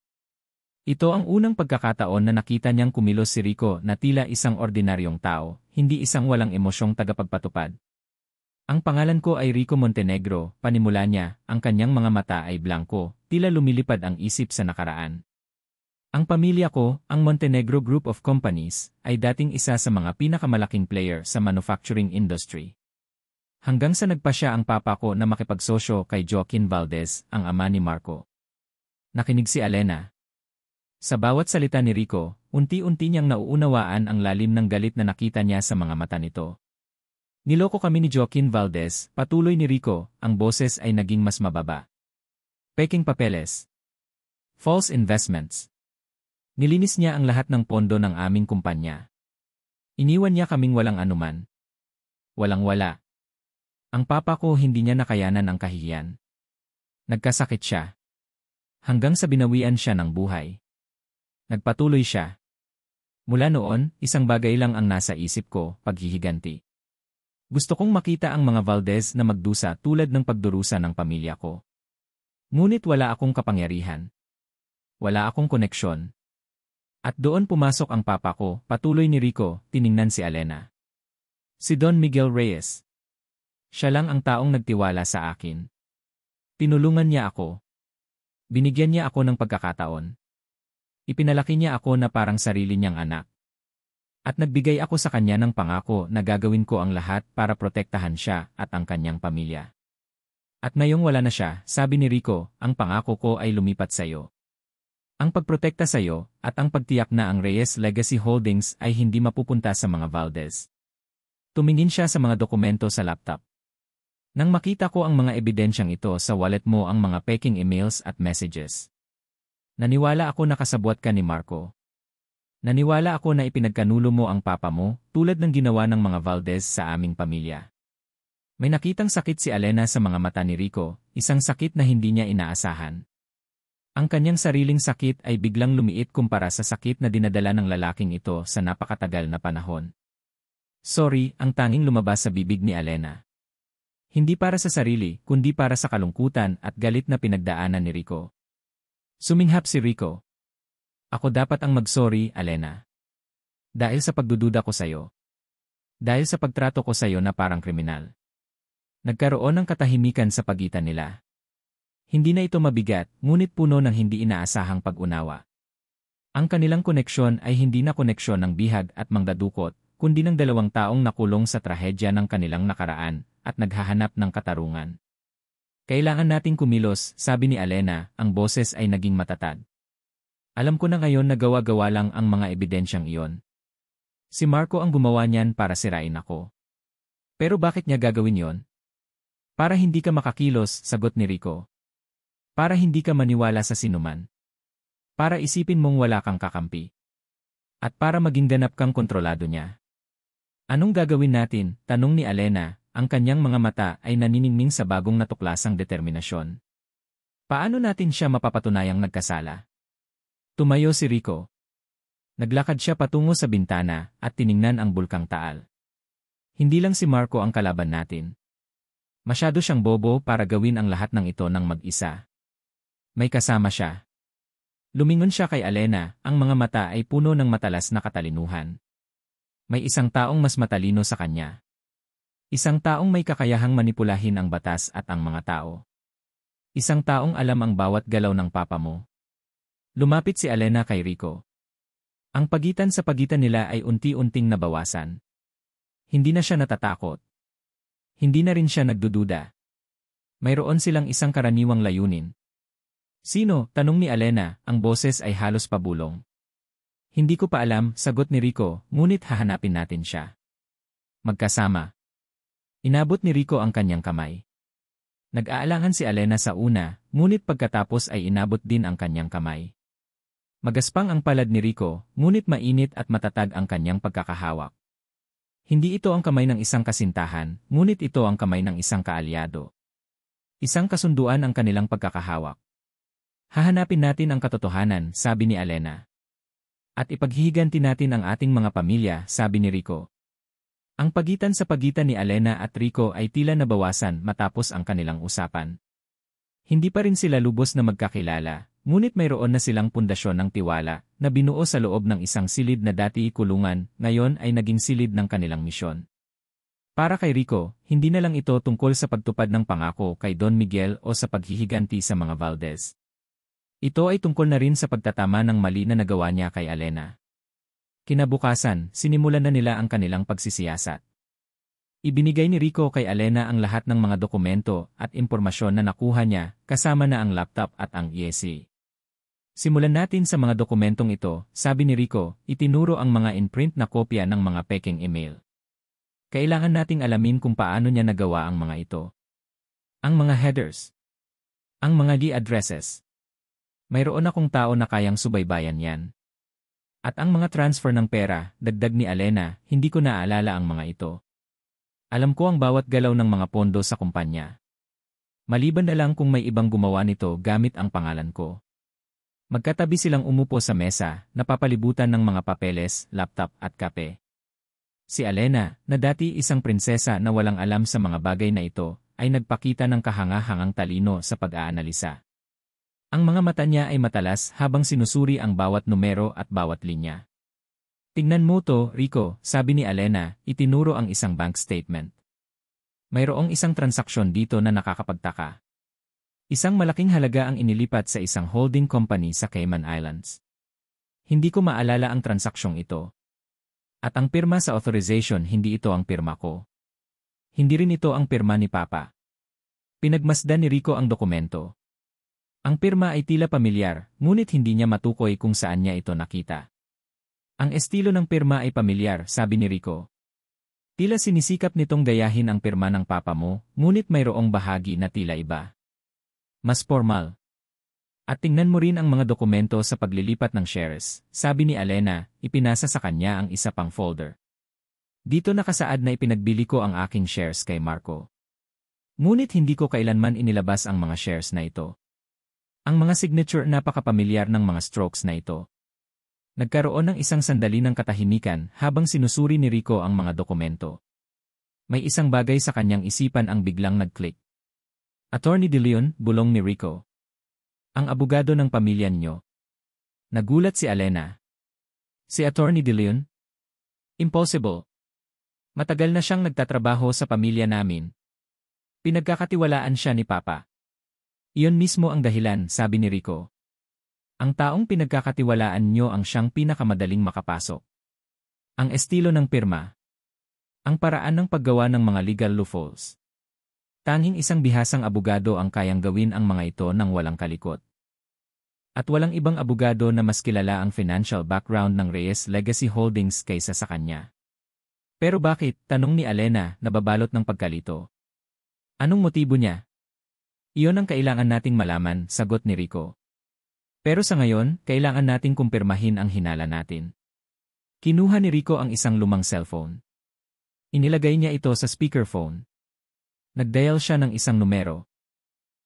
Ito ang unang pagkakataon na nakita niyang kumilos si Rico na tila isang ordinaryong tao, hindi isang walang emosyong tagapagpatupad. Ang pangalan ko ay Rico Montenegro, panimula niya, ang kanyang mga mata ay blanko, tila lumilipad ang isip sa nakaraan. Ang pamilya ko, ang Montenegro Group of Companies, ay dating isa sa mga pinakamalaking player sa manufacturing industry. Hanggang sa nagpa siya ang papa ko na makipagsosyo kay Joaquin Valdez, ang ama ni Marco. Nakinig si Alena. Sa bawat salita ni Rico, unti-unti niyang nauunawaan ang lalim ng galit na nakita niya sa mga mata nito. Niloko kami ni Joaquin Valdez, patuloy ni Rico, ang boses ay naging mas mababa. Peking papeles. False investments. Nilinis niya ang lahat ng pondo ng aming kumpanya. Iniwan niya kaming walang anuman. Walang-wala. Ang papa ko hindi niya nakayanan ang kahihiyan. Nagkasakit siya. Hanggang sa binawian siya ng buhay. Nagpatuloy siya. Mula noon, isang bagay lang ang nasa isip ko, paghihiganti. Gusto kong makita ang mga Valdez na magdusa tulad ng pagdurusa ng pamilya ko. Ngunit wala akong kapangyarihan. Wala akong koneksyon. At doon pumasok ang papa ko, patuloy ni Rico, tiningnan si Alena. Si Don Miguel Reyes. Siya lang ang taong nagtiwala sa akin. Tinulungan niya ako. Binigyan niya ako ng pagkakataon. Ipinalaki niya ako na parang sarili niyang anak. At nagbigay ako sa kanya ng pangako na gagawin ko ang lahat para protektahan siya at ang kanyang pamilya. At ngayong wala na siya, sabi ni Rico, ang pangako ko ay lumipat sa iyo. Ang pagprotekta sa iyo at ang pagtiyak na ang Reyes Legacy Holdings ay hindi mapupunta sa mga Valdez. Tumingin siya sa mga dokumento sa laptop. Nang makita ko ang mga ebidensyang ito sa wallet mo, ang mga peking emails at messages. Naniwala ako na kasabwat ka ni Marco. Naniwala ako na ipinagkanulo mo ang papa mo, tulad ng ginawa ng mga Valdez sa aming pamilya. May nakitang sakit si Alena sa mga mata ni Rico, isang sakit na hindi niya inaasahan. Ang kanyang sariling sakit ay biglang lumiit kumpara sa sakit na dinadala ng lalaking ito sa napakatagal na panahon. Sorry, ang tanging lumabas sa bibig ni Alena. Hindi para sa sarili, kundi para sa kalungkutan at galit na pinagdaanan ni Rico. Suminghap si Rico. Ako dapat ang mag-sorry, Alena. Dahil sa pagdududa ko sa'yo. Dahil sa pagtrato ko sa'yo na parang kriminal. Nagkaroon ng katahimikan sa pagitan nila. Hindi na ito mabigat, ngunit puno ng hindi inaasahang pag-unawa. Ang kanilang koneksyon ay hindi na koneksyon ng bihag at mangdadukot, kundi ng dalawang taong nakulong sa trahedya ng kanilang nakaraan at naghahanap ng katarungan. Kailangan nating kumilos, sabi ni Alena, ang boses ay naging matatag. Alam ko na ngayon na gawa-gawa lang ang mga ebidensyang iyon. Si Marco ang gumawa niyan para sirain ako. Pero bakit niya gagawin yon? Para hindi ka makakilos, sagot ni Rico. Para hindi ka maniwala sa sinuman. Para isipin mong wala kang kakampi. At para maging ganap kang kontrolado niya. Anong gagawin natin? Tanong ni Alena, ang kanyang mga mata ay naniningning sa bagong natuklasang determinasyon. Paano natin siya mapapatunayang nagkasala? Tumayo si Rico. Naglakad siya patungo sa bintana at tiningnan ang bulkang Taal. Hindi lang si Marco ang kalaban natin. Masyado siyang bobo para gawin ang lahat ng ito ng mag-isa. May kasama siya. Lumingon siya kay Alena, ang mga mata ay puno ng matalas na katalinuhan. May isang taong mas matalino sa kanya. Isang taong may kakayahang manipulahin ang batas at ang mga tao. Isang taong alam ang bawat galaw ng papa mo. Lumapit si Alena kay Rico. Ang pagitan sa pagitan nila ay unti-unting nabawasan. Hindi na siya natatakot. Hindi na rin siya nagdududa. Mayroon silang isang karaniwang layunin. Sino? Tanong ni Alena, ang boses ay halos pabulong. Hindi ko pa alam, sagot ni Rico, ngunit hahanapin natin siya. Magkasama. Inabot ni Rico ang kanyang kamay. Nag-aalangan si Alena sa una, ngunit pagkatapos ay inabot din ang kanyang kamay. Magaspang ang palad ni Rico, ngunit mainit at matatag ang kanyang pagkakahawak. Hindi ito ang kamay ng isang kasintahan, ngunit ito ang kamay ng isang kaalyado. Isang kasunduan ang kanilang pagkakahawak. Hahanapin natin ang katotohanan, sabi ni Alena. At ipaghihiganti natin ang ating mga pamilya, sabi ni Rico. Ang pagitan sa pagitan ni Alena at Rico ay tila nabawasan matapos ang kanilang usapan. Hindi pa rin sila lubos na magkakilala, ngunit mayroon na silang pundasyon ng tiwala na binuo sa loob ng isang silid na dati kulungan, ngayon ay naging silid ng kanilang misyon. Para kay Rico, hindi na lang ito tungkol sa pagtupad ng pangako kay Don Miguel o sa paghihiganti sa mga Valdez. Ito ay tungkol na rin sa pagtatama ng mali na nagawa niya kay Alena. Kinabukasan, sinimulan na nila ang kanilang pagsisiyasat. Ibinigay ni Rico kay Alena ang lahat ng mga dokumento at impormasyon na nakuha niya, kasama na ang laptop at ang ESC. Simulan natin sa mga dokumentong ito, sabi ni Rico, itinuro ang mga in-print na kopya ng mga peking email. Kailangan nating alamin kung paano niya nagawa ang mga ito. Ang mga headers. Ang mga addresses. Mayroon akong tao na kayang subaybayan yan. At ang mga transfer ng pera, dagdag ni Alena, hindi ko naaalala ang mga ito. Alam ko ang bawat galaw ng mga pondo sa kumpanya. Maliban na lang kung may ibang gumawa nito gamit ang pangalan ko. Magkatabi silang umupo sa mesa, napapalibutan ng mga papeles, laptop at kape. Si Alena, na dati isang prinsesa na walang alam sa mga bagay na ito, ay nagpakita ng kahanga-hangang talino sa pag-aanalisa. Ang mga mata niya ay matalas habang sinusuri ang bawat numero at bawat linya. Tingnan mo to, Rico, sabi ni Alena, itinuro ang isang bank statement. Mayroong isang transaksyon dito na nakakapagtaka. Isang malaking halaga ang inilipat sa isang holding company sa Cayman Islands. Hindi ko maalala ang transaksyong ito. At ang pirma sa authorization, hindi ito ang pirma ko. Hindi rin ito ang pirma ni Papa. Pinagmasdan ni Rico ang dokumento. Ang pirma ay tila pamilyar, ngunit hindi niya matukoy kung saan niya ito nakita. Ang estilo ng pirma ay pamilyar, sabi ni Rico. Tila sinisikap nitong gayahin ang pirma ng papa mo, ngunit mayroong bahagi na tila iba. Mas formal. At tingnan mo rin ang mga dokumento sa paglilipat ng shares, sabi ni Alena, ipinasa sa kanya ang isa pang folder. Dito nakasaad na ipinagbili ko ang aking shares kay Marco. Ngunit hindi ko kailanman inilabas ang mga shares na ito. Ang mga signature napakapamilyar ng mga strokes na ito. Nagkaroon ng isang sandali ng katahimikan habang sinusuri ni Rico ang mga dokumento. May isang bagay sa kanyang isipan ang biglang nag-click. Attorney De Leon, bulong ni Rico. Ang abogado ng pamilya niyo. Nagulat si Alena. Si Attorney De Leon? Impossible. Matagal na siyang nagtatrabaho sa pamilya namin. Pinagkakatiwalaan siya ni Papa. Iyon mismo ang dahilan, sabi ni Rico. Ang taong pinagkakatiwalaan niyo ang siyang pinakamadaling makapasok. Ang estilo ng pirma. Ang paraan ng paggawa ng mga legal loopholes. Tanging isang bihasang abogado ang kayang gawin ang mga ito nang walang kalikot. At walang ibang abogado na mas kilala ang financial background ng Reyes Legacy Holdings kaysa sa kanya. Pero bakit, tanong ni Alena, nababalot ng pagkalito. Anong motibo niya? Iyon ang kailangan nating malaman, sagot ni Rico. Pero sa ngayon, kailangan nating kumpirmahin ang hinala natin. Kinuha ni Rico ang isang lumang cellphone. Inilagay niya ito sa speakerphone. Nagdial siya ng isang numero.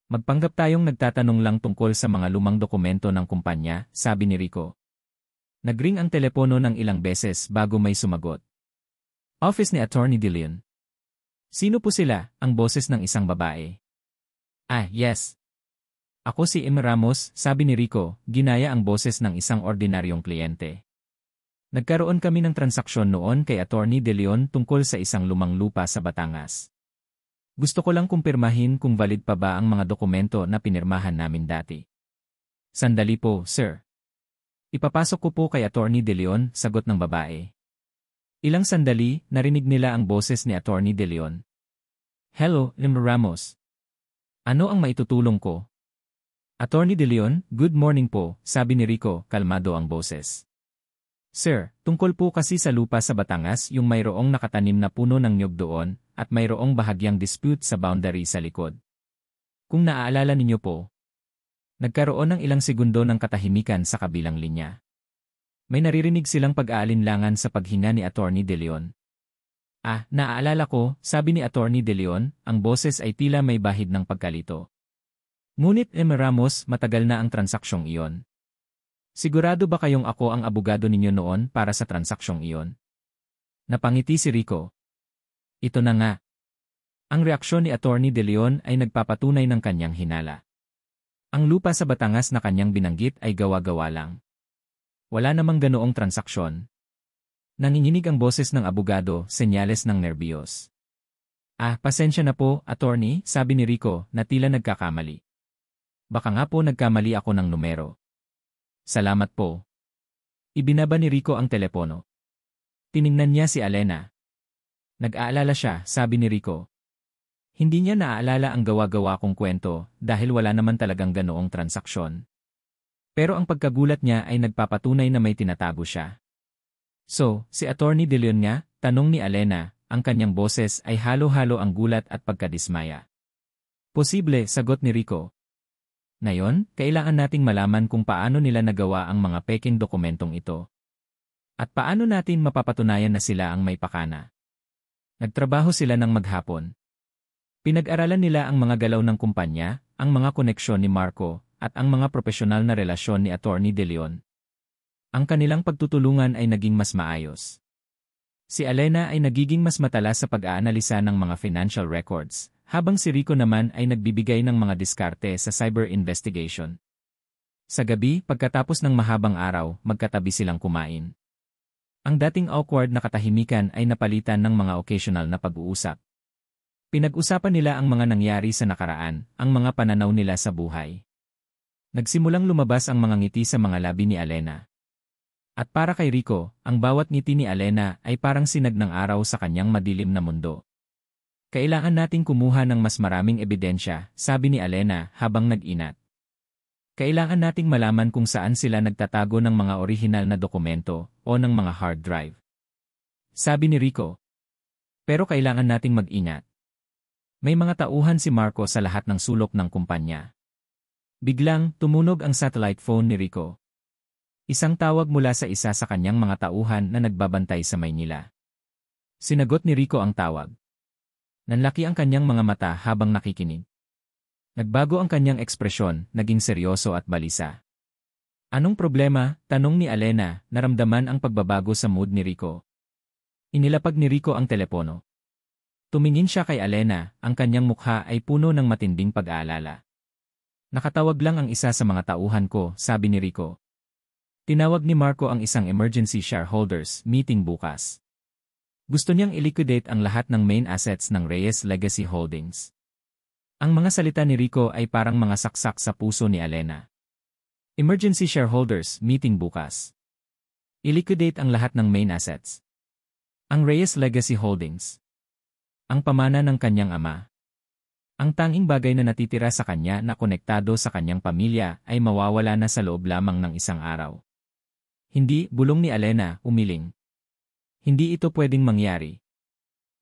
Magpanggap tayong nagtatanong lang tungkol sa mga lumang dokumento ng kumpanya, sabi ni Rico. Nagring ang telepono ng ilang beses bago may sumagot. Office ni Attorney De Leon. Sino po sila? Ang boses ng isang babae. Ah, yes. Ako si M. Ramos, sabi ni Rico, ginaya ang boses ng isang ordinaryong kliyente. Nagkaroon kami ng transaksyon noon kay Attorney De Leon tungkol sa isang lumang lupa sa Batangas. Gusto ko lang kumpirmahin kung valid pa ba ang mga dokumento na pinirmahan namin dati. Sandali po, sir. Ipapasok ko po kay Attorney De Leon, sagot ng babae. Ilang sandali, narinig nila ang boses ni Attorney De Leon. Hello, M. Ramos. Ano ang maitutulong ko? Attorney De Leon, good morning po, sabi ni Rico, kalmado ang boses. Sir, tungkol po kasi sa lupa sa Batangas yung mayroong nakatanim na puno ng niyog doon at mayroong bahagyang dispute sa boundary sa likod. Kung naaalala ninyo po, nagkaroon ng ilang segundo ng katahimikan sa kabilang linya. May naririnig silang pag-aalinlangan sa paghinga ni Attorney De Leon. Ah, naaalala ko, sabi ni Attorney De Leon, ang boses ay tila may bahid ng pagkalito. Ngunit M. Ramos, matagal na ang transaksyong iyon. Sigurado ba kayong ako ang abogado ninyo noon para sa transaksyong iyon? Napangiti si Rico. Ito na nga. Ang reaksyon ni Attorney De Leon ay nagpapatunay ng kanyang hinala. Ang lupa sa Batangas na kanyang binanggit ay gawa-gawa lang. Wala namang ganoong transaksyon. Nanginginig ang boses ng abogado, senyales ng nerbiyos. Ah, pasensya na po, attorney, sabi ni Rico, na tila nagkakamali. Baka nga po nagkamali ako ng numero. Salamat po. Ibinaba ni Rico ang telepono. Tiningnan niya si Alena. Nag-aalala siya, sabi ni Rico. Hindi niya naaalala ang gawa-gawa kong kwento dahil wala naman talagang ganoong transaksyon. Pero ang pagkagulat niya ay nagpapatunay na may tinatago siya. So, si Attorney De Leon nga, tanong ni Alena, ang kanyang boses ay halo-halo ang gulat at pagkadismaya. Posible, sagot ni Rico. Ngayon, kailangan nating malaman kung paano nila nagawa ang mga peking dokumentong ito. At paano natin mapapatunayan na sila ang may pakana. Nagtrabaho sila ng maghapon. Pinag-aralan nila ang mga galaw ng kumpanya, ang mga koneksyon ni Marco, at ang mga propesyonal na relasyon ni Attorney De Leon. Ang kanilang pagtutulungan ay naging mas maayos. Si Alena ay nagiging mas matalas sa pag-aanalisa ng mga financial records, habang si Rico naman ay nagbibigay ng mga diskarte sa cyber investigation. Sa gabi, pagkatapos ng mahabang araw, magkatabi silang kumain. Ang dating awkward na katahimikan ay napalitan ng mga occasional na pag-uusap. Pinag-usapan nila ang mga nangyari sa nakaraan, ang mga pananaw nila sa buhay. Nagsimulang lumabas ang mga ngiti sa mga labi ni Alena. At para kay Rico, ang bawat ngiti ni Alena ay parang sinag ng araw sa kanyang madilim na mundo. Kailangan nating kumuha ng mas maraming ebidensya, sabi ni Alena habang nag-inat. Kailangan nating malaman kung saan sila nagtatago ng mga orihinal na dokumento o ng mga hard drive. Sabi ni Rico. Pero kailangan nating mag-ingat. May mga tauhan si Marco sa lahat ng sulok ng kumpanya. Biglang, tumunog ang satellite phone ni Rico. Isang tawag mula sa isa sa kanyang mga tauhan na nagbabantay sa Maynila. Sinagot ni Rico ang tawag. Nanlaki ang kanyang mga mata habang nakikinig. Nagbago ang kanyang ekspresyon, naging seryoso at balisa. Anong problema? Tanong ni Alena, naramdaman ang pagbabago sa mood ni Rico. Inilapag ni Rico ang telepono. Tumingin siya kay Alena, ang kanyang mukha ay puno ng matinding pag-aalala. Nakatawag lang ang isa sa mga tauhan ko, sabi ni Rico. Tinawag ni Marco ang isang emergency shareholders meeting bukas. Gusto niyang i-liquidate ang lahat ng main assets ng Reyes Legacy Holdings. Ang mga salita ni Rico ay parang mga saksak sa puso ni Alena. Emergency shareholders meeting bukas. I-liquidate ang lahat ng main assets. Ang Reyes Legacy Holdings. Ang pamana ng kanyang ama. Ang tanging bagay na natitira sa kanya na konektado sa kanyang pamilya ay mawawala na sa loob lamang ng isang araw. Hindi, bulong ni Alena, umiling. Hindi ito pwedeng mangyari.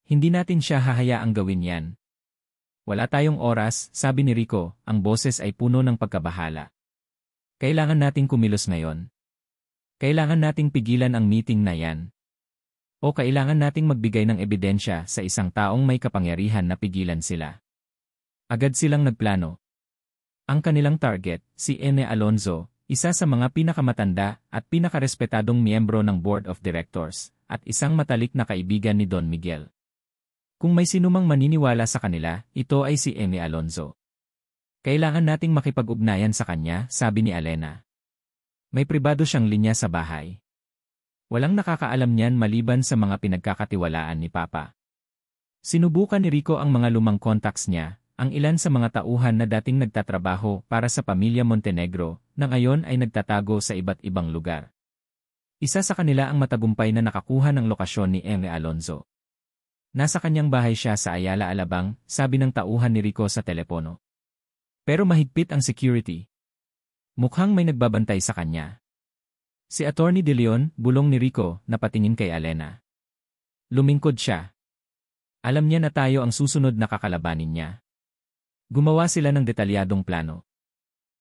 Hindi natin siya hahayaang gawin yan. Wala tayong oras, sabi ni Rico, ang boses ay puno ng pagkabahala. Kailangan nating kumilos ngayon. Kailangan nating pigilan ang meeting na yan. O kailangan nating magbigay ng ebidensya sa isang taong may kapangyarihan na pigilan sila. Agad silang nagplano. Ang kanilang target, si Ene Alonzo, isa sa mga pinakamatanda at pinakarespetadong miyembro ng Board of Directors, at isang matalik na kaibigan ni Don Miguel. Kung may sinumang maniniwala sa kanila, ito ay si Ene Alonzo. Kailangan nating makipag-ugnayan sa kanya, sabi ni Alena. May pribado siyang linya sa bahay. Walang nakakaalam niyan maliban sa mga pinagkakatiwalaan ni Papa. Sinubukan ni Rico ang mga lumang contacts niya, ang ilan sa mga tauhan na dating nagtatrabaho para sa pamilya Montenegro na ngayon ay nagtatago sa iba't ibang lugar. Isa sa kanila ang matagumpay na nakakuha ng lokasyon ni Ene Alonzo. Nasa kanyang bahay siya sa Ayala Alabang, sabi ng tauhan ni Rico sa telepono. Pero mahigpit ang security. Mukhang may nagbabantay sa kanya. Si Attorney De Leon, bulong ni Rico, napatingin kay Alena. Lumingkod siya. Alam niya na tayo ang susunod na kakalabanin niya. Gumawa sila ng detalyadong plano.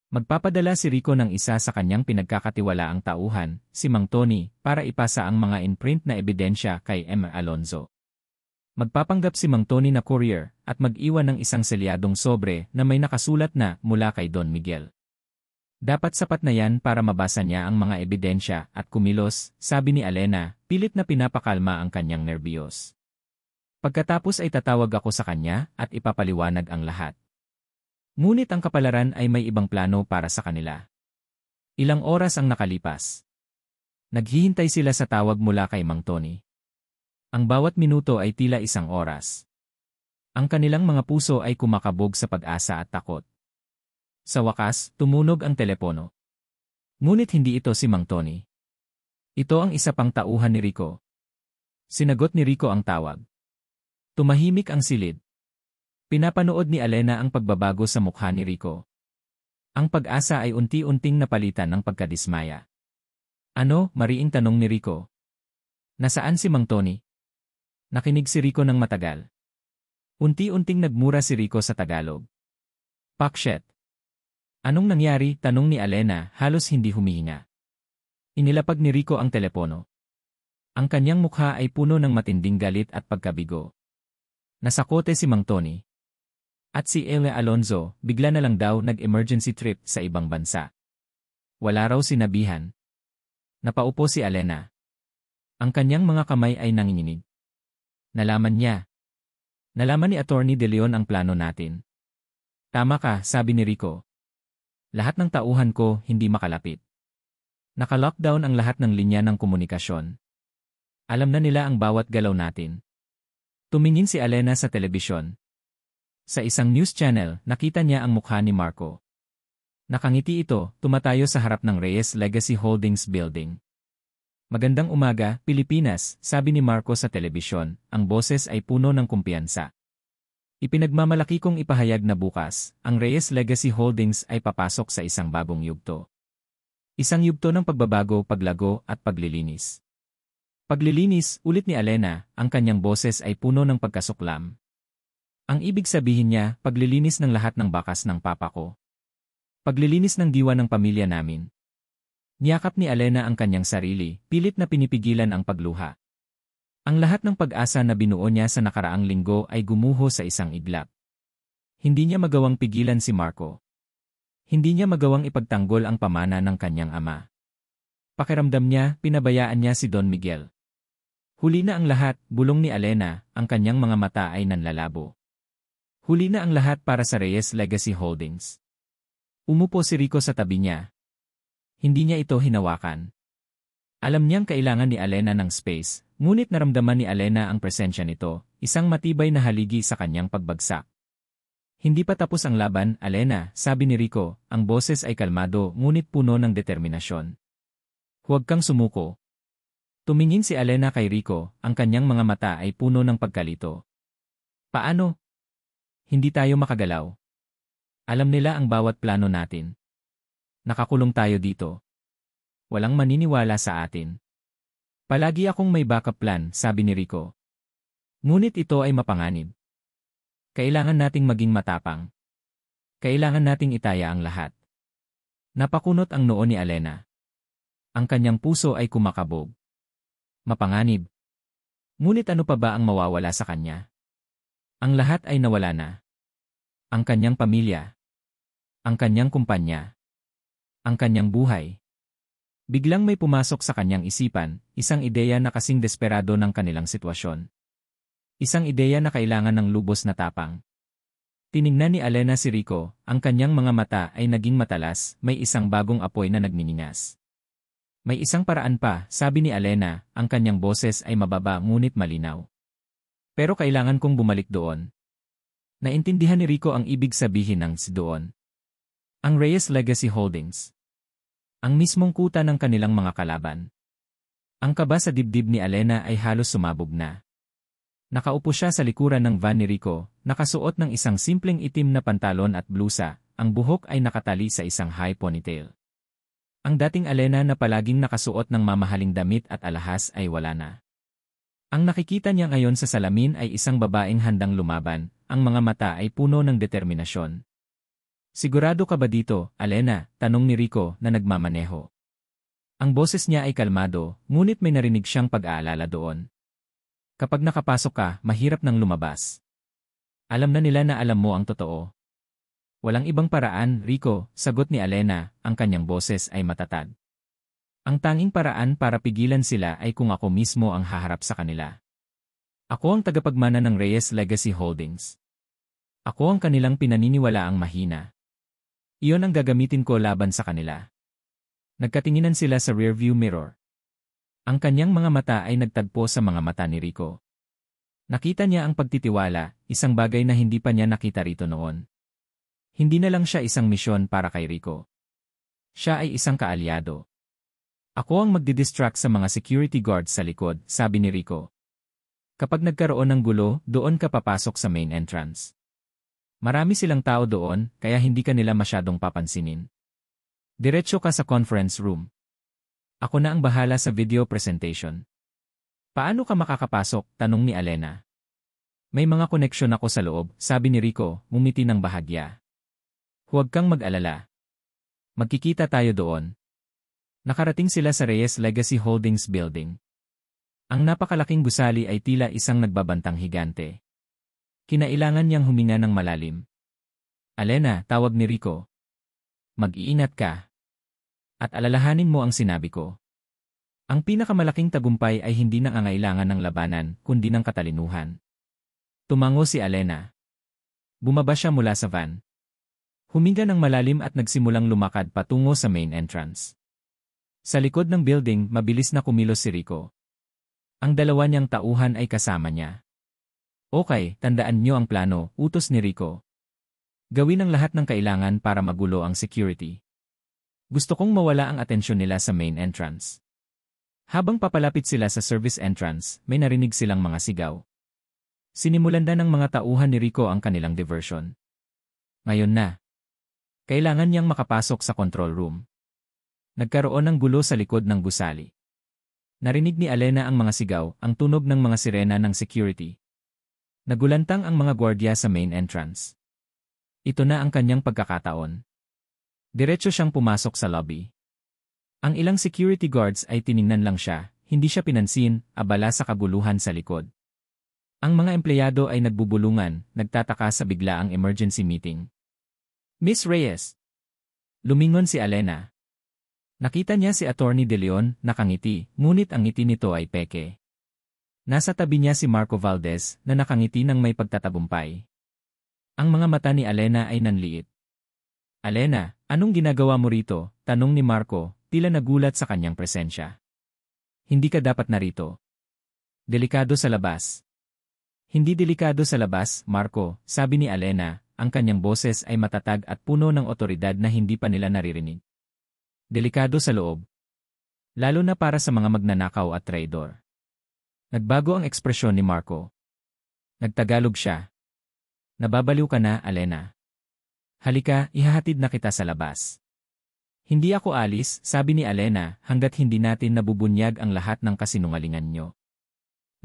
Magpapadala si Rico ng isa sa kanyang pinagkakatiwalaang tauhan, si Mang Tony, para ipasa ang mga in-print na ebidensya kay M. Alonzo. Magpapanggap si Mang Tony na courier at mag-iwan ng isang selyadong sobre na may nakasulat na mula kay Don Miguel. Dapat sapat na yan para mabasa niya ang mga ebidensya at kumilos, sabi ni Alena, pilit na pinapakalma ang kanyang nerbiyos. Pagkatapos ay tatawag ako sa kanya at ipapaliwanag ang lahat. Ngunit ang kapalaran ay may ibang plano para sa kanila. Ilang oras ang nakalipas. Naghihintay sila sa tawag mula kay Mang Tony. Ang bawat minuto ay tila isang oras. Ang kanilang mga puso ay kumakabog sa pag-asa at takot. Sa wakas, tumunog ang telepono. Ngunit hindi ito si Mang Tony. Ito ang isa pang tauhan ni Rico. Sinagot ni Rico ang tawag. Tumahimik ang silid. Pinapanood ni Alena ang pagbabago sa mukha ni Rico. Ang pag-asa ay unti-unting napalitan ng pagkadismaya. Ano, mariing tanong ni Rico. Nasaan si Mang Tony? Nakinig si Rico ng matagal. Unti-unting nagmura si Rico sa Tagalog. Pakshet. Anong nangyari? Tanong ni Alena, halos hindi humihinga. Inilapag ni Rico ang telepono. Ang kanyang mukha ay puno ng matinding galit at pagkabigo. Nasakote si Mang Tony. At si Ene Alonzo, bigla na lang daw nag-emergency trip sa ibang bansa. Wala raw sinabihan. Napaupo si Alena. Ang kanyang mga kamay ay nanginginig. Nalaman niya. Nalaman ni Attorney De Leon ang plano natin. Tama ka, sabi ni Rico. Lahat ng tauhan ko hindi makalapit. Naka-lockdown ang lahat ng linya ng komunikasyon. Alam na nila ang bawat galaw natin. Tumingin si Alena sa telebisyon. Sa isang news channel, nakita niya ang mukha ni Marco. Nakangiti ito, tumatayo sa harap ng Reyes Legacy Holdings Building. Magandang umaga, Pilipinas, sabi ni Marco sa telebisyon, ang boses ay puno ng kumpiyansa. Ipinagmamalaki kong ipahayag na bukas, ang Reyes Legacy Holdings ay papasok sa isang bagong yugto. Isang yugto ng pagbabago, paglago, at paglilinis. Paglilinis, ulit ni Alena, ang kanyang boses ay puno ng pagkasuklam. Ang ibig sabihin niya, paglilinis ng lahat ng bakas ng papa ko. Paglilinis ng diwa ng pamilya namin. Niyakap ni Alena ang kanyang sarili, pilit na pinipigilan ang pagluha. Ang lahat ng pag-asa na binuo niya sa nakaraang linggo ay gumuho sa isang iglap. Hindi niya magawang pigilan si Marco. Hindi niya magawang ipagtanggol ang pamana ng kanyang ama. Pakiramdam niya, pinabayaan niya si Don Miguel. Huli na ang lahat, bulong ni Alena, ang kanyang mga mata ay nanlalabo. Huli na ang lahat para sa Reyes Legacy Holdings. Umupo si Rico sa tabi niya. Hindi niya ito hinawakan. Alam niyang kailangan ni Alena ng space, ngunit naramdaman ni Alena ang presensya nito, isang matibay na haligi sa kanyang pagbagsak. Hindi pa tapos ang laban, Alena, sabi ni Rico, ang boses ay kalmado ngunit puno ng determinasyon. Huwag kang sumuko. Tumingin si Alena kay Rico, ang kanyang mga mata ay puno ng pagkalito. Paano? Hindi tayo makagalaw. Alam nila ang bawat plano natin. Nakakulong tayo dito. Walang maniniwala sa atin. Palagi akong may backup plan, sabi ni Rico. Ngunit ito ay mapanganib. Kailangan nating maging matapang. Kailangan nating itaya ang lahat. Napakunot ang noo ni Alena. Ang kanyang puso ay kumakabog. Mapanganib. Ngunit ano pa ba ang mawawala sa kanya? Ang lahat ay nawala na. Ang kanyang pamilya. Ang kanyang kumpanya. Ang kanyang buhay. Biglang may pumasok sa kanyang isipan, isang ideya na kasing desperado ng kanilang sitwasyon. Isang ideya na kailangan ng lubos na tapang. Tiningnan ni Alena si Rico, ang kanyang mga mata ay naging matalas, may isang bagong apoy na nagniningas. May isang paraan pa, sabi ni Alena, ang kanyang boses ay mababa ngunit malinaw. Pero kailangan kong bumalik doon. Naintindihan ni Rico ang ibig sabihin ng doon. Ang Reyes Legacy Holdings. Ang mismong kuta ng kanilang mga kalaban. Ang kaba sa dibdib ni Alena ay halos sumabog na. Nakaupo siya sa likuran ng van ni Rico, nakasuot ng isang simpleng itim na pantalon at blusa, ang buhok ay nakatali sa isang high ponytail. Ang dating Alena na palaging nakasuot ng mamahaling damit at alahas ay wala na. Ang nakikita niya ngayon sa salamin ay isang babaeng handang lumaban, ang mga mata ay puno ng determinasyon. Sigurado ka ba dito, Alena? Tanong ni Rico na nagmamaneho. Ang boses niya ay kalmado, ngunit may narinig siyang pag-aalala doon. Kapag nakapasok ka, mahirap nang lumabas. Alam na nila na alam mo ang totoo. Walang ibang paraan, Rico, sagot ni Alena, ang kanyang boses ay matatag. Ang tanging paraan para pigilan sila ay kung ako mismo ang haharap sa kanila. Ako ang tagapagmana ng Reyes Legacy Holdings. Ako ang kanilang pinaniniwalaang mahina. Iyon ang gagamitin ko laban sa kanila. Nagkatinginan sila sa rearview mirror. Ang kanyang mga mata ay nagtagpo sa mga mata ni Rico. Nakita niya ang pagtitiwala, isang bagay na hindi pa niya nakita rito noon. Hindi na lang siya isang misyon para kay Rico. Siya ay isang kaalyado. Ako ang magdidistract sa mga security guards sa likod, sabi ni Rico. Kapag nagkaroon ng gulo, doon ka papasok sa main entrance. Marami silang tao doon, kaya hindi ka nila masyadong papansinin. Diretso ka sa conference room. Ako na ang bahala sa video presentation. Paano ka makakapasok? Tanong ni Alena. May mga koneksyon ako sa loob, sabi ni Rico, ngumiti ng bahagya. Huwag kang mag-alala. Magkikita tayo doon. Nakarating sila sa Reyes Legacy Holdings building. Ang napakalaking gusali ay tila isang nagbabantang higante. Kinailangan niyang huminga ng malalim. Alena, tawag ni Rico. Mag-iingat ka. At alalahanin mo ang sinabi ko. Ang pinakamalaking tagumpay ay hindi nangangailangan ng labanan, kundi ng katalinuhan. Tumango si Alena. Bumaba siya mula sa van. Huminga ng malalim at nagsimulang lumakad patungo sa main entrance. Sa likod ng building, mabilis na kumilos si Rico. Ang dalawa niyang tauhan ay kasama niya. Okay, tandaan niyo ang plano, utos ni Rico. Gawin ang lahat ng kailangan para magulo ang security. Gusto kong mawala ang atensyon nila sa main entrance. Habang papalapit sila sa service entrance, may narinig silang mga sigaw. Sinimulan na ng mga tauhan ni Rico ang kanilang diversion. Ngayon na. Kailangan niyang makapasok sa control room. Nagkaroon ng gulo sa likod ng gusali. Narinig ni Alena ang mga sigaw, ang tunog ng mga sirena ng security. Nagulantang ang mga gwardiya sa main entrance. Ito na ang kanyang pagkakataon. Diretso siyang pumasok sa lobby. Ang ilang security guards ay tiningnan lang siya, hindi siya pinansin, abala sa kaguluhan sa likod. Ang mga empleyado ay nagbubulungan, nagtataka sa biglaang emergency meeting. Miss Reyes! Lumingon si Alena. Nakita niya si Attorney De Leon, nakangiti, ngunit ang ngiti nito ay peke. Nasa tabi niya si Marco Valdez na nakangiti ng may pagtatagumpay. Ang mga mata ni Alena ay nanliit. Alena, anong ginagawa mo rito? Tanong ni Marco, tila nagulat sa kanyang presensya. Hindi ka dapat narito. Delikado sa labas. Hindi delikado sa labas, Marco, sabi ni Alena, ang kanyang boses ay matatag at puno ng otoridad na hindi pa nila naririnig. Delikado sa loob. Lalo na para sa mga magnanakaw at traidor. Nagbago ang ekspresyon ni Marco. Nagtagalog siya. Nababaliw ka na, Alena. Halika, ihahatid na kita sa labas. Hindi ako alis, sabi ni Alena, hanggat hindi natin nabubunyag ang lahat ng kasinungalingan nyo.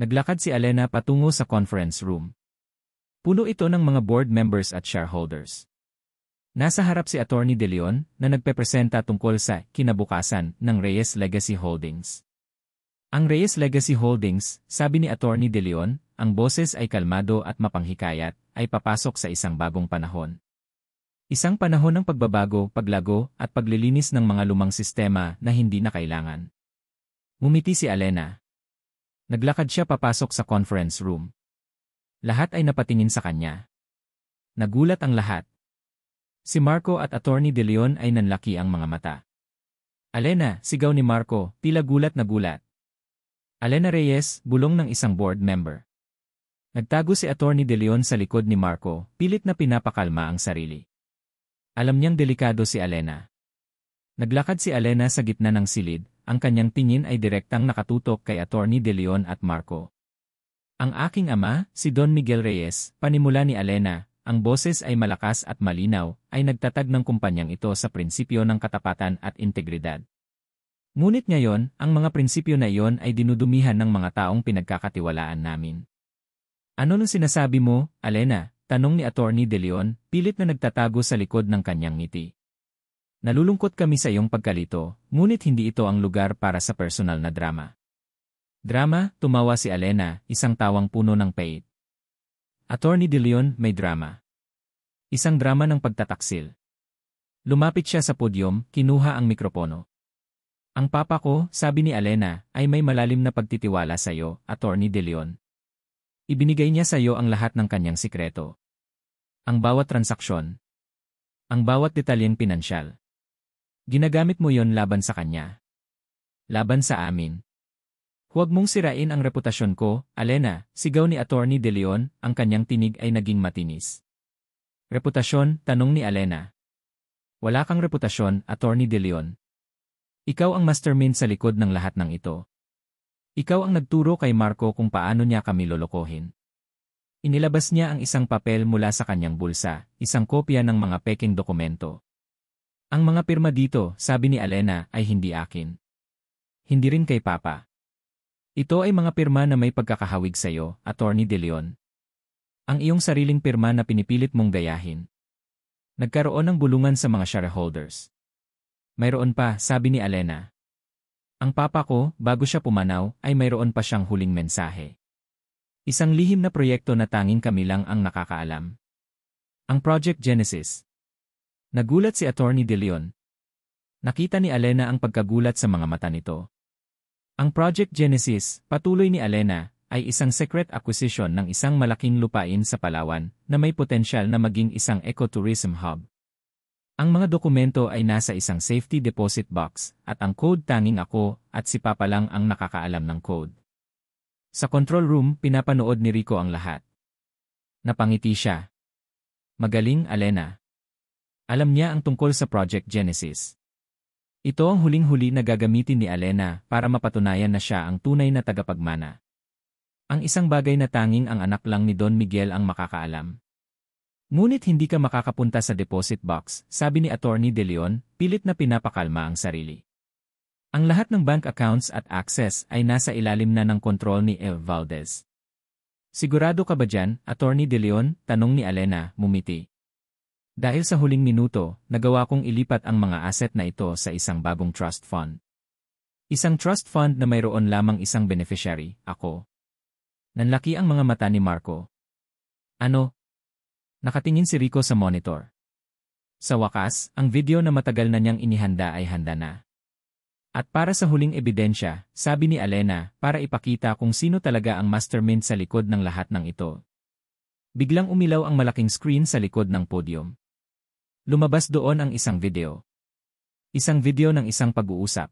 Naglakad si Alena patungo sa conference room. Puno ito ng mga board members at shareholders. Nasa harap si Atty. De Leon na nagpepresenta tungkol sa kinabukasan ng Reyes Legacy Holdings. Ang Reyes Legacy Holdings, sabi ni Atty. De Leon, ang boses ay kalmado at mapanghikayat, ay papasok sa isang bagong panahon. Isang panahon ng pagbabago, paglago, at paglilinis ng mga lumang sistema na hindi na kailangan. Ngumiti si Alena. Naglakad siya papasok sa conference room. Lahat ay napatingin sa kanya. Nagulat ang lahat. Si Marco at Atty. De Leon ay nanlaki ang mga mata. Alena, sigaw ni Marco, tila gulat na gulat. Alena Reyes, bulong ng isang board member. Nagtago si Atty. De Leon sa likod ni Marco, pilit na pinapakalma ang sarili. Alam niyang delikado si Alena. Naglakad si Alena sa gitna ng silid, ang kanyang tingin ay direktang nakatutok kay Atty. De Leon at Marco. Ang aking ama, si Don Miguel Reyes, panimula ni Alena, ang boses ay malakas at malinaw, ay nagtatag ng kumpanyang ito sa prinsipyo ng katapatan at integridad. Ngunit ngayon, ang mga prinsipyo na iyon ay dinudumihan ng mga taong pinagkakatiwalaan namin. Ano nung sinasabi mo, Alena? Tanong ni Atty. De Leon, pilit na nagtatago sa likod ng kanyang ngiti. Nalulungkot kami sa iyong pagkalito, ngunit hindi ito ang lugar para sa personal na drama. Drama? Tumawa si Alena, isang tawang puno ng pait. Atty. De Leon, may drama. Isang drama ng pagtataksil. Lumapit siya sa podyum, kinuha ang mikropono. Ang papa ko, sabi ni Alena, ay may malalim na pagtitiwala sa iyo, Atty. De Leon. Ibinigay niya sa iyo ang lahat ng kanyang sikreto. Ang bawat transaksyon. Ang bawat detalyeng pinansyal. Ginagamit mo yon laban sa kanya. Laban sa amin. Huwag mong sirain ang reputasyon ko, Alena, sigaw ni Atty. De Leon, ang kanyang tinig ay naging matinis. Reputasyon, tanong ni Alena. Wala kang reputasyon, Atty. De Leon. Ikaw ang mastermind sa likod ng lahat ng ito. Ikaw ang nagturo kay Marco kung paano niya kami lolokohin. Inilabas niya ang isang papel mula sa kanyang bulsa, isang kopya ng mga peking dokumento. Ang mga pirma dito, sabi ni Alena, ay hindi akin. Hindi rin kay Papa. Ito ay mga pirma na may pagkakahawig sa iyo, Atty. De Leon. Ang iyong sariling pirma na pinipilit mong gayahin. Nagkaroon ng bulungan sa mga shareholders. Mayroon pa, sabi ni Alena. Ang papa ko, bago siya pumanaw, ay mayroon pa siyang huling mensahe. Isang lihim na proyekto na tanging kami lang ang nakakaalam. Ang Project Genesis. Nagulat si Atty. De Leon. Nakita ni Alena ang pagkagulat sa mga mata nito. Ang Project Genesis, patuloy ni Alena, ay isang secret acquisition ng isang malaking lupain sa Palawan na may potensyal na maging isang ecotourism hub. Ang mga dokumento ay nasa isang safety deposit box at ang code tanging ako at si Papa lang ang nakakaalam ng code. Sa control room, pinapanood ni Rico ang lahat. Napangiti siya. Magaling, Alena. Alam niya ang tungkol sa Project Genesis. Ito ang huling-huli na gagamitin ni Alena para mapatunayan na siya ang tunay na tagapagmana. Ang isang bagay na tanging ang anak lang ni Don Miguel ang makakaalam. Ngunit hindi ka makakapunta sa deposit box, sabi ni Atty. De Leon, pilit na pinapakalma ang sarili. Ang lahat ng bank accounts at access ay nasa ilalim na ng kontrol ni Eve Valdez. Sigurado ka ba dyan, Atty. De Leon? Tanong ni Alena, mumiti. Dahil sa huling minuto, nagawa kong ilipat ang mga asset na ito sa isang bagong trust fund. Isang trust fund na mayroon lamang isang beneficiary, ako. Nanlaki ang mga mata ni Marco. Ano? Nakatingin si Rico sa monitor. Sa wakas, ang video na matagal na niyang inihanda ay handa na. At para sa huling ebidensya, sabi ni Alena, para ipakita kung sino talaga ang mastermind sa likod ng lahat ng ito. Biglang umilaw ang malaking screen sa likod ng podium. Lumabas doon ang isang video. Isang video ng isang pag-uusap.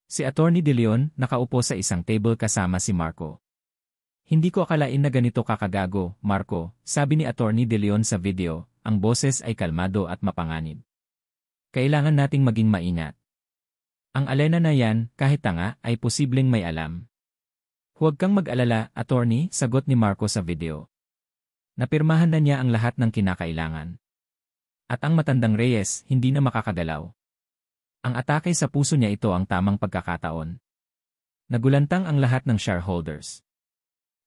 Si Atty. De Leon nakaupo sa isang table kasama si Marco. Hindi ko akalain na ganito kakagago, Marco, sabi ni Attorney De Leon sa video, ang boses ay kalmado at mapanganib. Kailangan nating maging maingat. Ang Alena na yan, kahit tanga, ay posibleng may alam. Huwag kang mag-alala, attorney, sagot ni Marco sa video. Napirmahan na niya ang lahat ng kinakailangan. At ang matandang Reyes, hindi na makakagalaw. Ang atake sa puso niya ito ang tamang pagkakataon. Nagulantang ang lahat ng shareholders.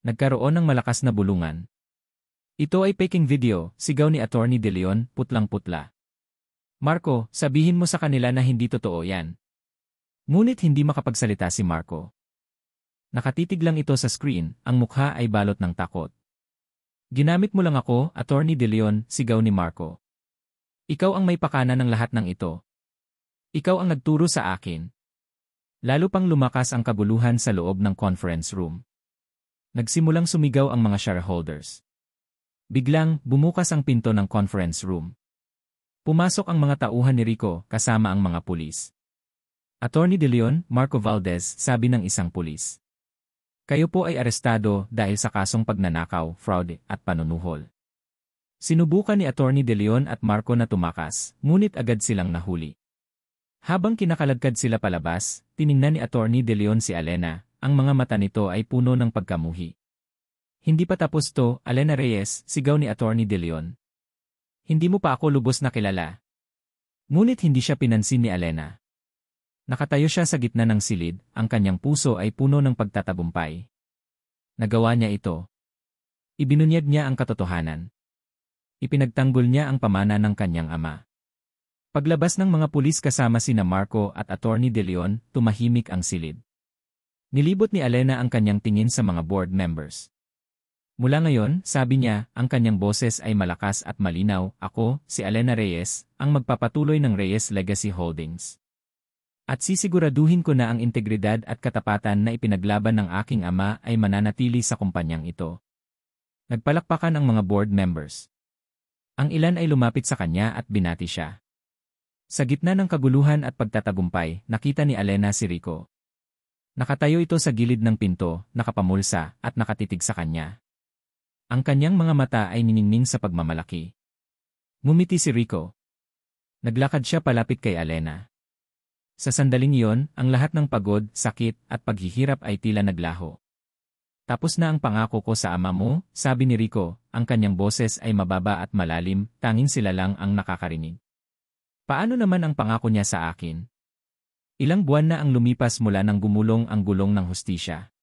Nagkaroon ng malakas na bulungan. Ito ay faking video, sigaw ni Attorney De Leon, putlang-putla. Marco, sabihin mo sa kanila na hindi totoo yan. Ngunit hindi makapagsalita si Marco. Nakatitig lang ito sa screen, ang mukha ay balot ng takot. Ginamit mo lang ako, Attorney De Leon, sigaw ni Marco. Ikaw ang may pakana ng lahat ng ito. Ikaw ang nagturo sa akin. Lalo pang lumakas ang kaguluhan sa loob ng conference room. Nagsimulang sumigaw ang mga shareholders. Biglang, bumukas ang pinto ng conference room. Pumasok ang mga tauhan ni Rico kasama ang mga pulis. Attorney De Leon, Marco Valdez, sabi ng isang pulis. Kayo po ay arestado dahil sa kasong pagnanakaw, fraud, at panunuhol. Sinubukan ni Attorney De Leon at Marco na tumakas, ngunit agad silang nahuli. Habang kinakaladkad sila palabas, tiningnan ni Attorney De Leon si Alena, ang mga mata nito ay puno ng pagkamuhi. Hindi pa tapos to, Alena Reyes, sigaw ni Attorney De Leon. Hindi mo pa ako lubos na kilala. Ngunit hindi siya pinansin ni Alena. Nakatayo siya sa gitna ng silid, ang kanyang puso ay puno ng pagtatagumpay. Nagawa niya ito. Ibinunyag niya ang katotohanan. Ipinagtanggol niya ang pamana ng kanyang ama. Paglabas ng mga pulis kasama sina Marco at Attorney De Leon, tumahimik ang silid. Nilibot ni Alena ang kanyang tingin sa mga board members. Mula ngayon, sabi niya, ang kanyang boses ay malakas at malinaw, ako, si Alena Reyes, ang magpapatuloy ng Reyes Legacy Holdings. At sisiguraduhin ko na ang integridad at katapatan na ipinaglaban ng aking ama ay mananatili sa kumpanyang ito. Nagpalakpakan ang mga board members. Ang ilan ay lumapit sa kanya at binati siya. Sa gitna ng kaguluhan at pagtatagumpay, nakita ni Alena si Rico. Nakatayo ito sa gilid ng pinto, nakapamulsa, at nakatitig sa kanya. Ang kanyang mga mata ay niningning sa pagmamalaki. Ngumiti si Rico. Naglakad siya palapit kay Alena. Sa sandaling iyon, ang lahat ng pagod, sakit, at paghihirap ay tila naglaho. Tapos na ang pangako ko sa ama mo, sabi ni Rico, ang kanyang boses ay mababa at malalim, tanging sila lang ang nakakarinig. Paano naman ang pangako niya sa akin? Ilang buwan na ang lumipas mula nang gumulong ang gulong ng hustisya.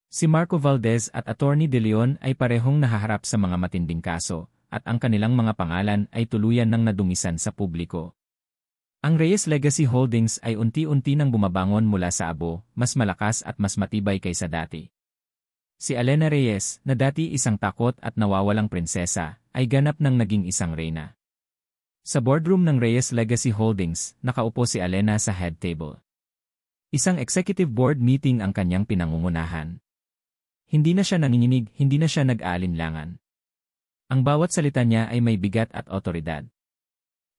Si Marco Valdez at Attorney De Leon ay parehong nahaharap sa mga matinding kaso, at ang kanilang mga pangalan ay tuluyan ng nadungisan sa publiko. Ang Reyes Legacy Holdings ay unti-unti nang bumabangon mula sa abo, mas malakas at mas matibay kaysa dati. Si Alena Reyes, na dati isang takot at nawawalang prinsesa, ay ganap nang naging isang reyna. Sa boardroom ng Reyes Legacy Holdings, nakaupo si Alena sa head table. Isang executive board meeting ang kanyang pinangungunahan. Hindi na siya nanginginig, hindi na siya nag-aalinlangan. Ang bawat salita niya ay may bigat at otoridad.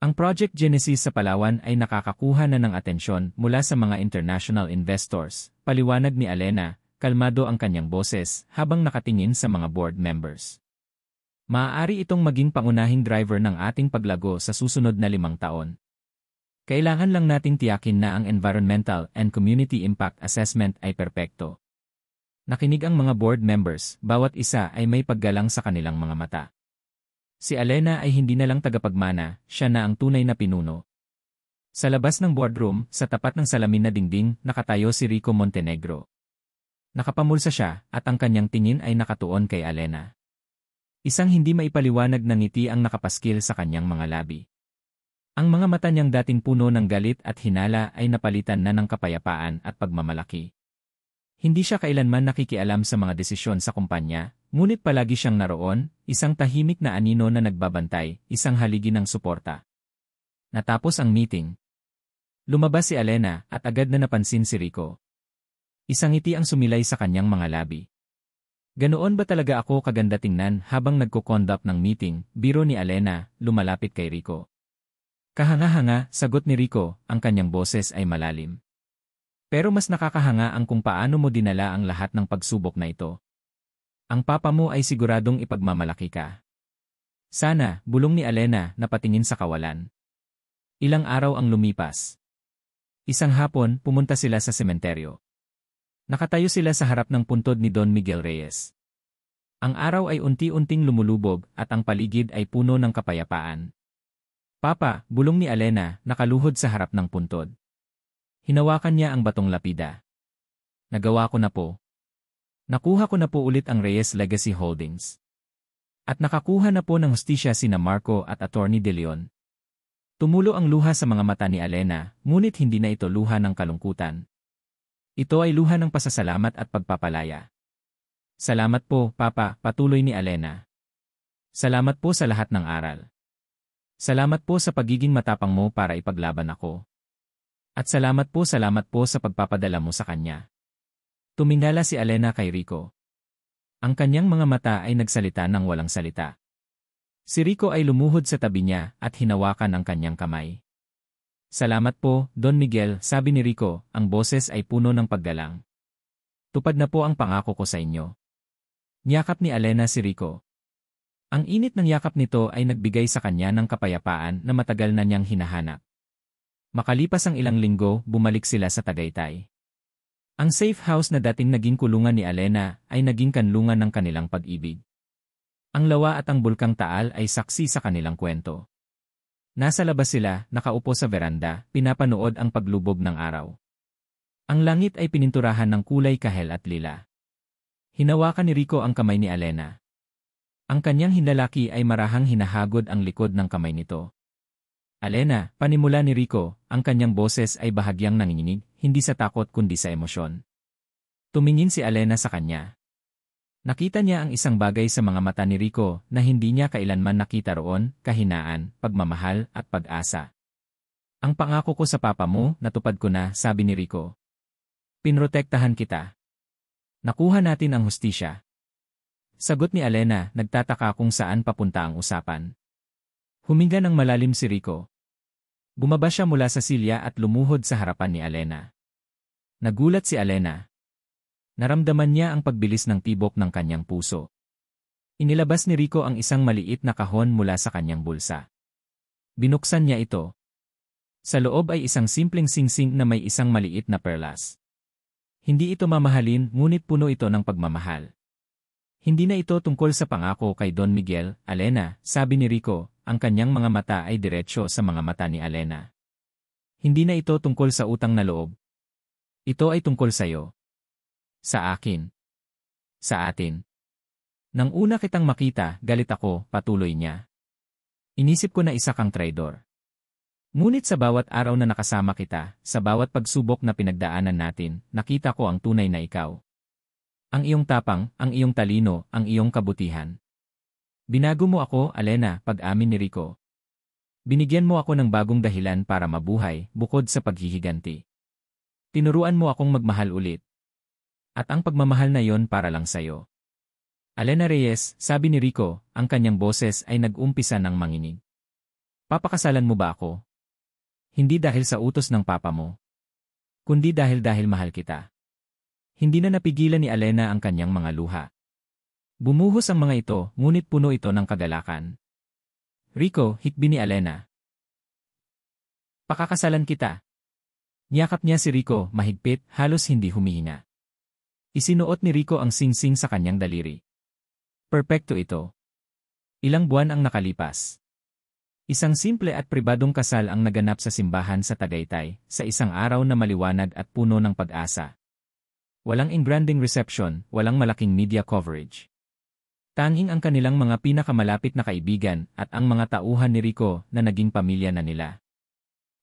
Ang Project Genesis sa Palawan ay nakakakuha na ng atensyon mula sa mga international investors, paliwanag ni Alena, kalmado ang kanyang boses habang nakatingin sa mga board members. Maaari itong maging pangunahing driver ng ating paglago sa susunod na 5 taon. Kailangan lang nating tiyakin na ang environmental and community impact assessment ay perpekto. Nakinig ang mga board members, bawat isa ay may paggalang sa kanilang mga mata. Si Alena ay hindi na lang tagapagmana, siya na ang tunay na pinuno. Sa labas ng boardroom, sa tapat ng salamin na dingding, nakatayo si Rico Montenegro. Nakapamulsa siya, at ang kanyang tingin ay nakatuon kay Alena. Isang hindi maipaliwanag na ngiti ang nakapaskil sa kanyang mga labi. Ang mga mata niyang dating puno ng galit at hinala ay napalitan na ng kapayapaan at pagmamalaki. Hindi siya kailanman nakikialam sa mga desisyon sa kumpanya, ngunit palagi siyang naroon, isang tahimik na anino na nagbabantay, isang haligi ng suporta. Natapos ang meeting. Lumabas si Alena at agad na napansin si Rico. Isang ngiti ang sumilay sa kanyang mga labi. Ganoon ba talaga ako kaganda tingnan habang nagko-conduct ng meeting, biro ni Alena, lumalapit kay Rico. Kahanga-hanga, sagot ni Rico, ang kanyang boses ay malalim. Pero mas nakakahanga ang kung paano mo dinala ang lahat ng pagsubok na ito. Ang papa mo ay siguradong ipagmamalaki ka. Sana, bulong ni Alena na patingin sa kawalan. Ilang araw ang lumipas. Isang hapon, pumunta sila sa sementeryo. Nakatayo sila sa harap ng puntod ni Don Miguel Reyes. Ang araw ay unti-unting lumulubog at ang paligid ay puno ng kapayapaan. Papa, bulong ni Alena, nakaluhod sa harap ng puntod. Hinawakan niya ang batong lapida. Nagawa ko na po. Nakuha ko na po ulit ang Reyes Legacy Holdings. At nakakuha na po ng hustisya sina Marco at Attorney De Leon. Tumulo ang luha sa mga mata ni Alena, ngunit hindi na ito luha ng kalungkutan. Ito ay luha ng pasasalamat at pagpapalaya. Salamat po, Papa, patuloy ni Alena. Salamat po sa lahat ng aral. Salamat po sa pagiging matapang mo para ipaglaban ako. At salamat po sa pagpapadala mo sa kanya. Tumingala si Alena kay Rico. Ang kanyang mga mata ay nagsalita ng walang salita. Si Rico ay lumuhod sa tabi niya at hinawakan ang kanyang kamay. Salamat po, Don Miguel, sabi ni Rico, ang boses ay puno ng paggalang. Tupad na po ang pangako ko sa inyo. Niyakap ni Alena si Rico. Ang init ng yakap nito ay nagbigay sa kanya ng kapayapaan na matagal na niyang hinahanap. Makalipas ang ilang linggo, bumalik sila sa Tagaytay. Ang safe house na dating naging kulungan ni Alena ay naging kanlungan ng kanilang pag-ibig. Ang lawa at ang bulkang Taal ay saksi sa kanilang kwento. Nasa labas sila, nakaupo sa veranda, pinapanood ang paglubog ng araw. Ang langit ay pininturahan ng kulay kahel at lila. Hinawakan ni Rico ang kamay ni Alena. Ang kanyang hinlalaki ay marahang hinahagod ang likod ng kamay nito. Alena, panimula ni Rico, ang kanyang boses ay bahagyang nanginginig, hindi sa takot kundi sa emosyon. Tumingin si Alena sa kanya. Nakita niya ang isang bagay sa mga mata ni Rico na hindi niya kailanman nakita roon, kahinaan, pagmamahal, at pag-asa. Ang pangako ko sa papa mo, natupad ko na, sabi ni Rico. Pinrotektahan kita. Nakuha natin ang hustisya. Sagot ni Alena, nagtataka kung saan papunta ang usapan. Huminga ng malalim si Rico. Bumaba siya mula sa silya at lumuhod sa harapan ni Alena. Nagulat si Alena. Naramdaman niya ang pagbilis ng tibok ng kanyang puso. Inilabas ni Rico ang isang maliit na kahon mula sa kanyang bulsa. Binuksan niya ito. Sa loob ay isang simpleng singsing na may isang maliit na perlas. Hindi ito mamahalin, ngunit puno ito ng pagmamahal. Hindi na ito tungkol sa pangako kay Don Miguel, Alena, sabi ni Rico, ang kanyang mga mata ay diretsyo sa mga mata ni Alena. Hindi na ito tungkol sa utang na loob. Ito ay tungkol sa iyo. Sa akin. Sa atin. Nang una kitang makita, galit ako, patuloy niya. Inisip ko na isa kang traidor. Ngunit sa bawat araw na nakasama kita, sa bawat pagsubok na pinagdaanan natin, nakita ko ang tunay na ikaw. Ang iyong tapang, ang iyong talino, ang iyong kabutihan. Binago mo ako, Alena, pag-amin ni Rico. Binigyan mo ako ng bagong dahilan para mabuhay, bukod sa paghihiganti. Tinuruan mo akong magmahal ulit. At ang pagmamahal na yon para lang sa'yo. Alena Reyes, sabi ni Rico, ang kanyang boses ay nag-umpisa ng manginig. Papakasalan mo ba ako? Hindi dahil sa utos ng papa mo. Kundi dahil mahal kita. Hindi na napigilan ni Alena ang kanyang mga luha. Bumuhos ang mga ito, ngunit puno ito ng kagalakan. Rico, hikbi ni Alena. Pakakasalan kita. Niyakap niya si Rico, mahigpit, halos hindi humihinga. Isinuot ni Rico ang singsing sa kanyang daliri. Perpekto ito. Ilang buwan ang nakalipas. Isang simple at pribadong kasal ang naganap sa simbahan sa Tagaytay, sa isang araw na maliwanag at puno ng pag-asa. Walang engranding reception, walang malaking media coverage. Tanging ang kanilang mga pinakamalapit na kaibigan at ang mga tauhan ni Rico na naging pamilya na nila.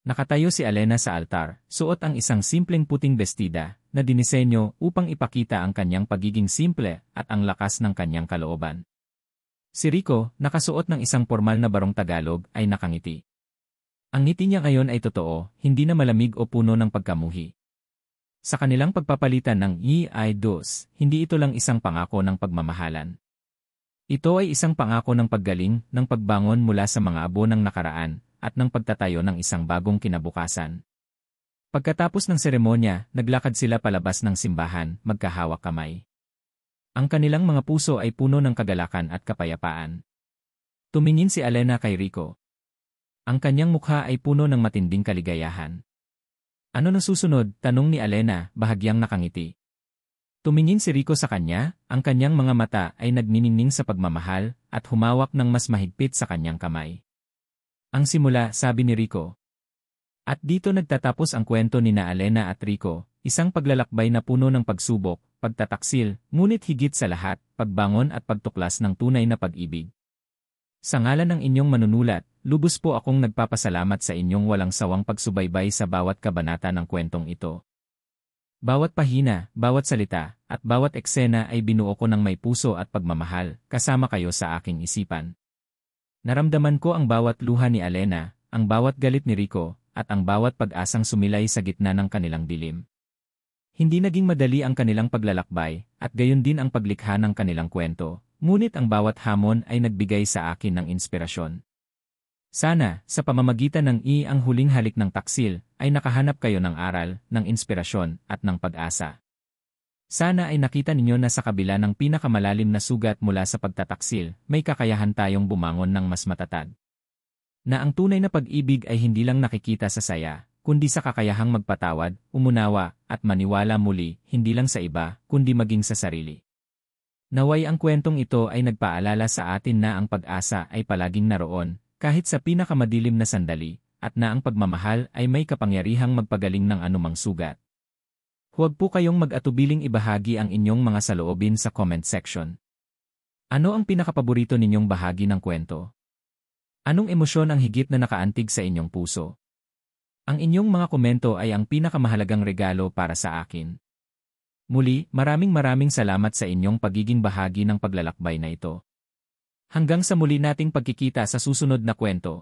Nakatayo si Alena sa altar, suot ang isang simpleng puting bestida na dinisenyo upang ipakita ang kanyang pagiging simple at ang lakas ng kanyang kalooban. Si Rico, nakasuot ng isang formal na barong Tagalog, ay nakangiti. Ang ngiti niya ngayon ay totoo, hindi na malamig o puno ng pagkamuhi. Sa kanilang pagpapalitan ng dos, hindi ito lang isang pangako ng pagmamahalan. Ito ay isang pangako ng paggaling, ng pagbangon mula sa mga abo ng nakaraan, at ng pagtatayo ng isang bagong kinabukasan. Pagkatapos ng seremonya, naglakad sila palabas ng simbahan, magkahawak kamay. Ang kanilang mga puso ay puno ng kagalakan at kapayapaan. Tumingin si Alena kay Rico. Ang kanyang mukha ay puno ng matinding kaligayahan. Ano na susunod? Tanong ni Alena, bahagyang nakangiti. Tumingin si Rico sa kanya, ang kanyang mga mata ay nagniningning sa pagmamahal at humawak ng mas mahigpit sa kanyang kamay. Ang simula, sabi ni Rico. At dito nagtatapos ang kwento ni na Alena at Rico, isang paglalakbay na puno ng pagsubok, pagtataksil, ngunit higit sa lahat, pagbangon at pagtuklas ng tunay na pag-ibig. Sa ngalan ng inyong manunulat, lubos po akong nagpapasalamat sa inyong walang sawang pagsubaybay sa bawat kabanata ng kwentong ito. Bawat pahina, bawat salita, at bawat eksena ay binuo ko ng may puso at pagmamahal, kasama kayo sa aking isipan. Naramdaman ko ang bawat luha ni Alena, ang bawat galit ni Rico, at ang bawat pag-asang sumilay sa gitna ng kanilang dilim. Hindi naging madali ang kanilang paglalakbay, at gayon din ang paglikha ng kanilang kwento, ngunit ang bawat hamon ay nagbigay sa akin ng inspirasyon. Sana, sa pamamagitan ng ang huling halik ng taksil, ay nakahanap kayo ng aral, ng inspirasyon, at ng pag-asa. Sana ay nakita ninyo na sa kabila ng pinakamalalim na sugat mula sa pagtataksil, may kakayahan tayong bumangon ng mas matatag. Na ang tunay na pag-ibig ay hindi lang nakikita sa saya, kundi sa kakayahang magpatawad, umunawa, at maniwala muli, hindi lang sa iba, kundi maging sa sarili. Naway ang kwentong ito ay nagpaalala sa atin na ang pag-asa ay palaging naroon, kahit sa pinakamadilim na sandali, at na ang pagmamahal ay may kapangyarihang magpagaling ng anumang sugat. Huwag po kayong mag-atubiling ibahagi ang inyong mga saloobin sa comment section. Ano ang pinakapaborito ninyong bahagi ng kwento? Anong emosyon ang higit na nakaantig sa inyong puso? Ang inyong mga komento ay ang pinakamahalagang regalo para sa akin. Muli, maraming salamat sa inyong pagiging bahagi ng paglalakbay na ito. Hanggang sa muli nating pagkikita sa susunod na kwento.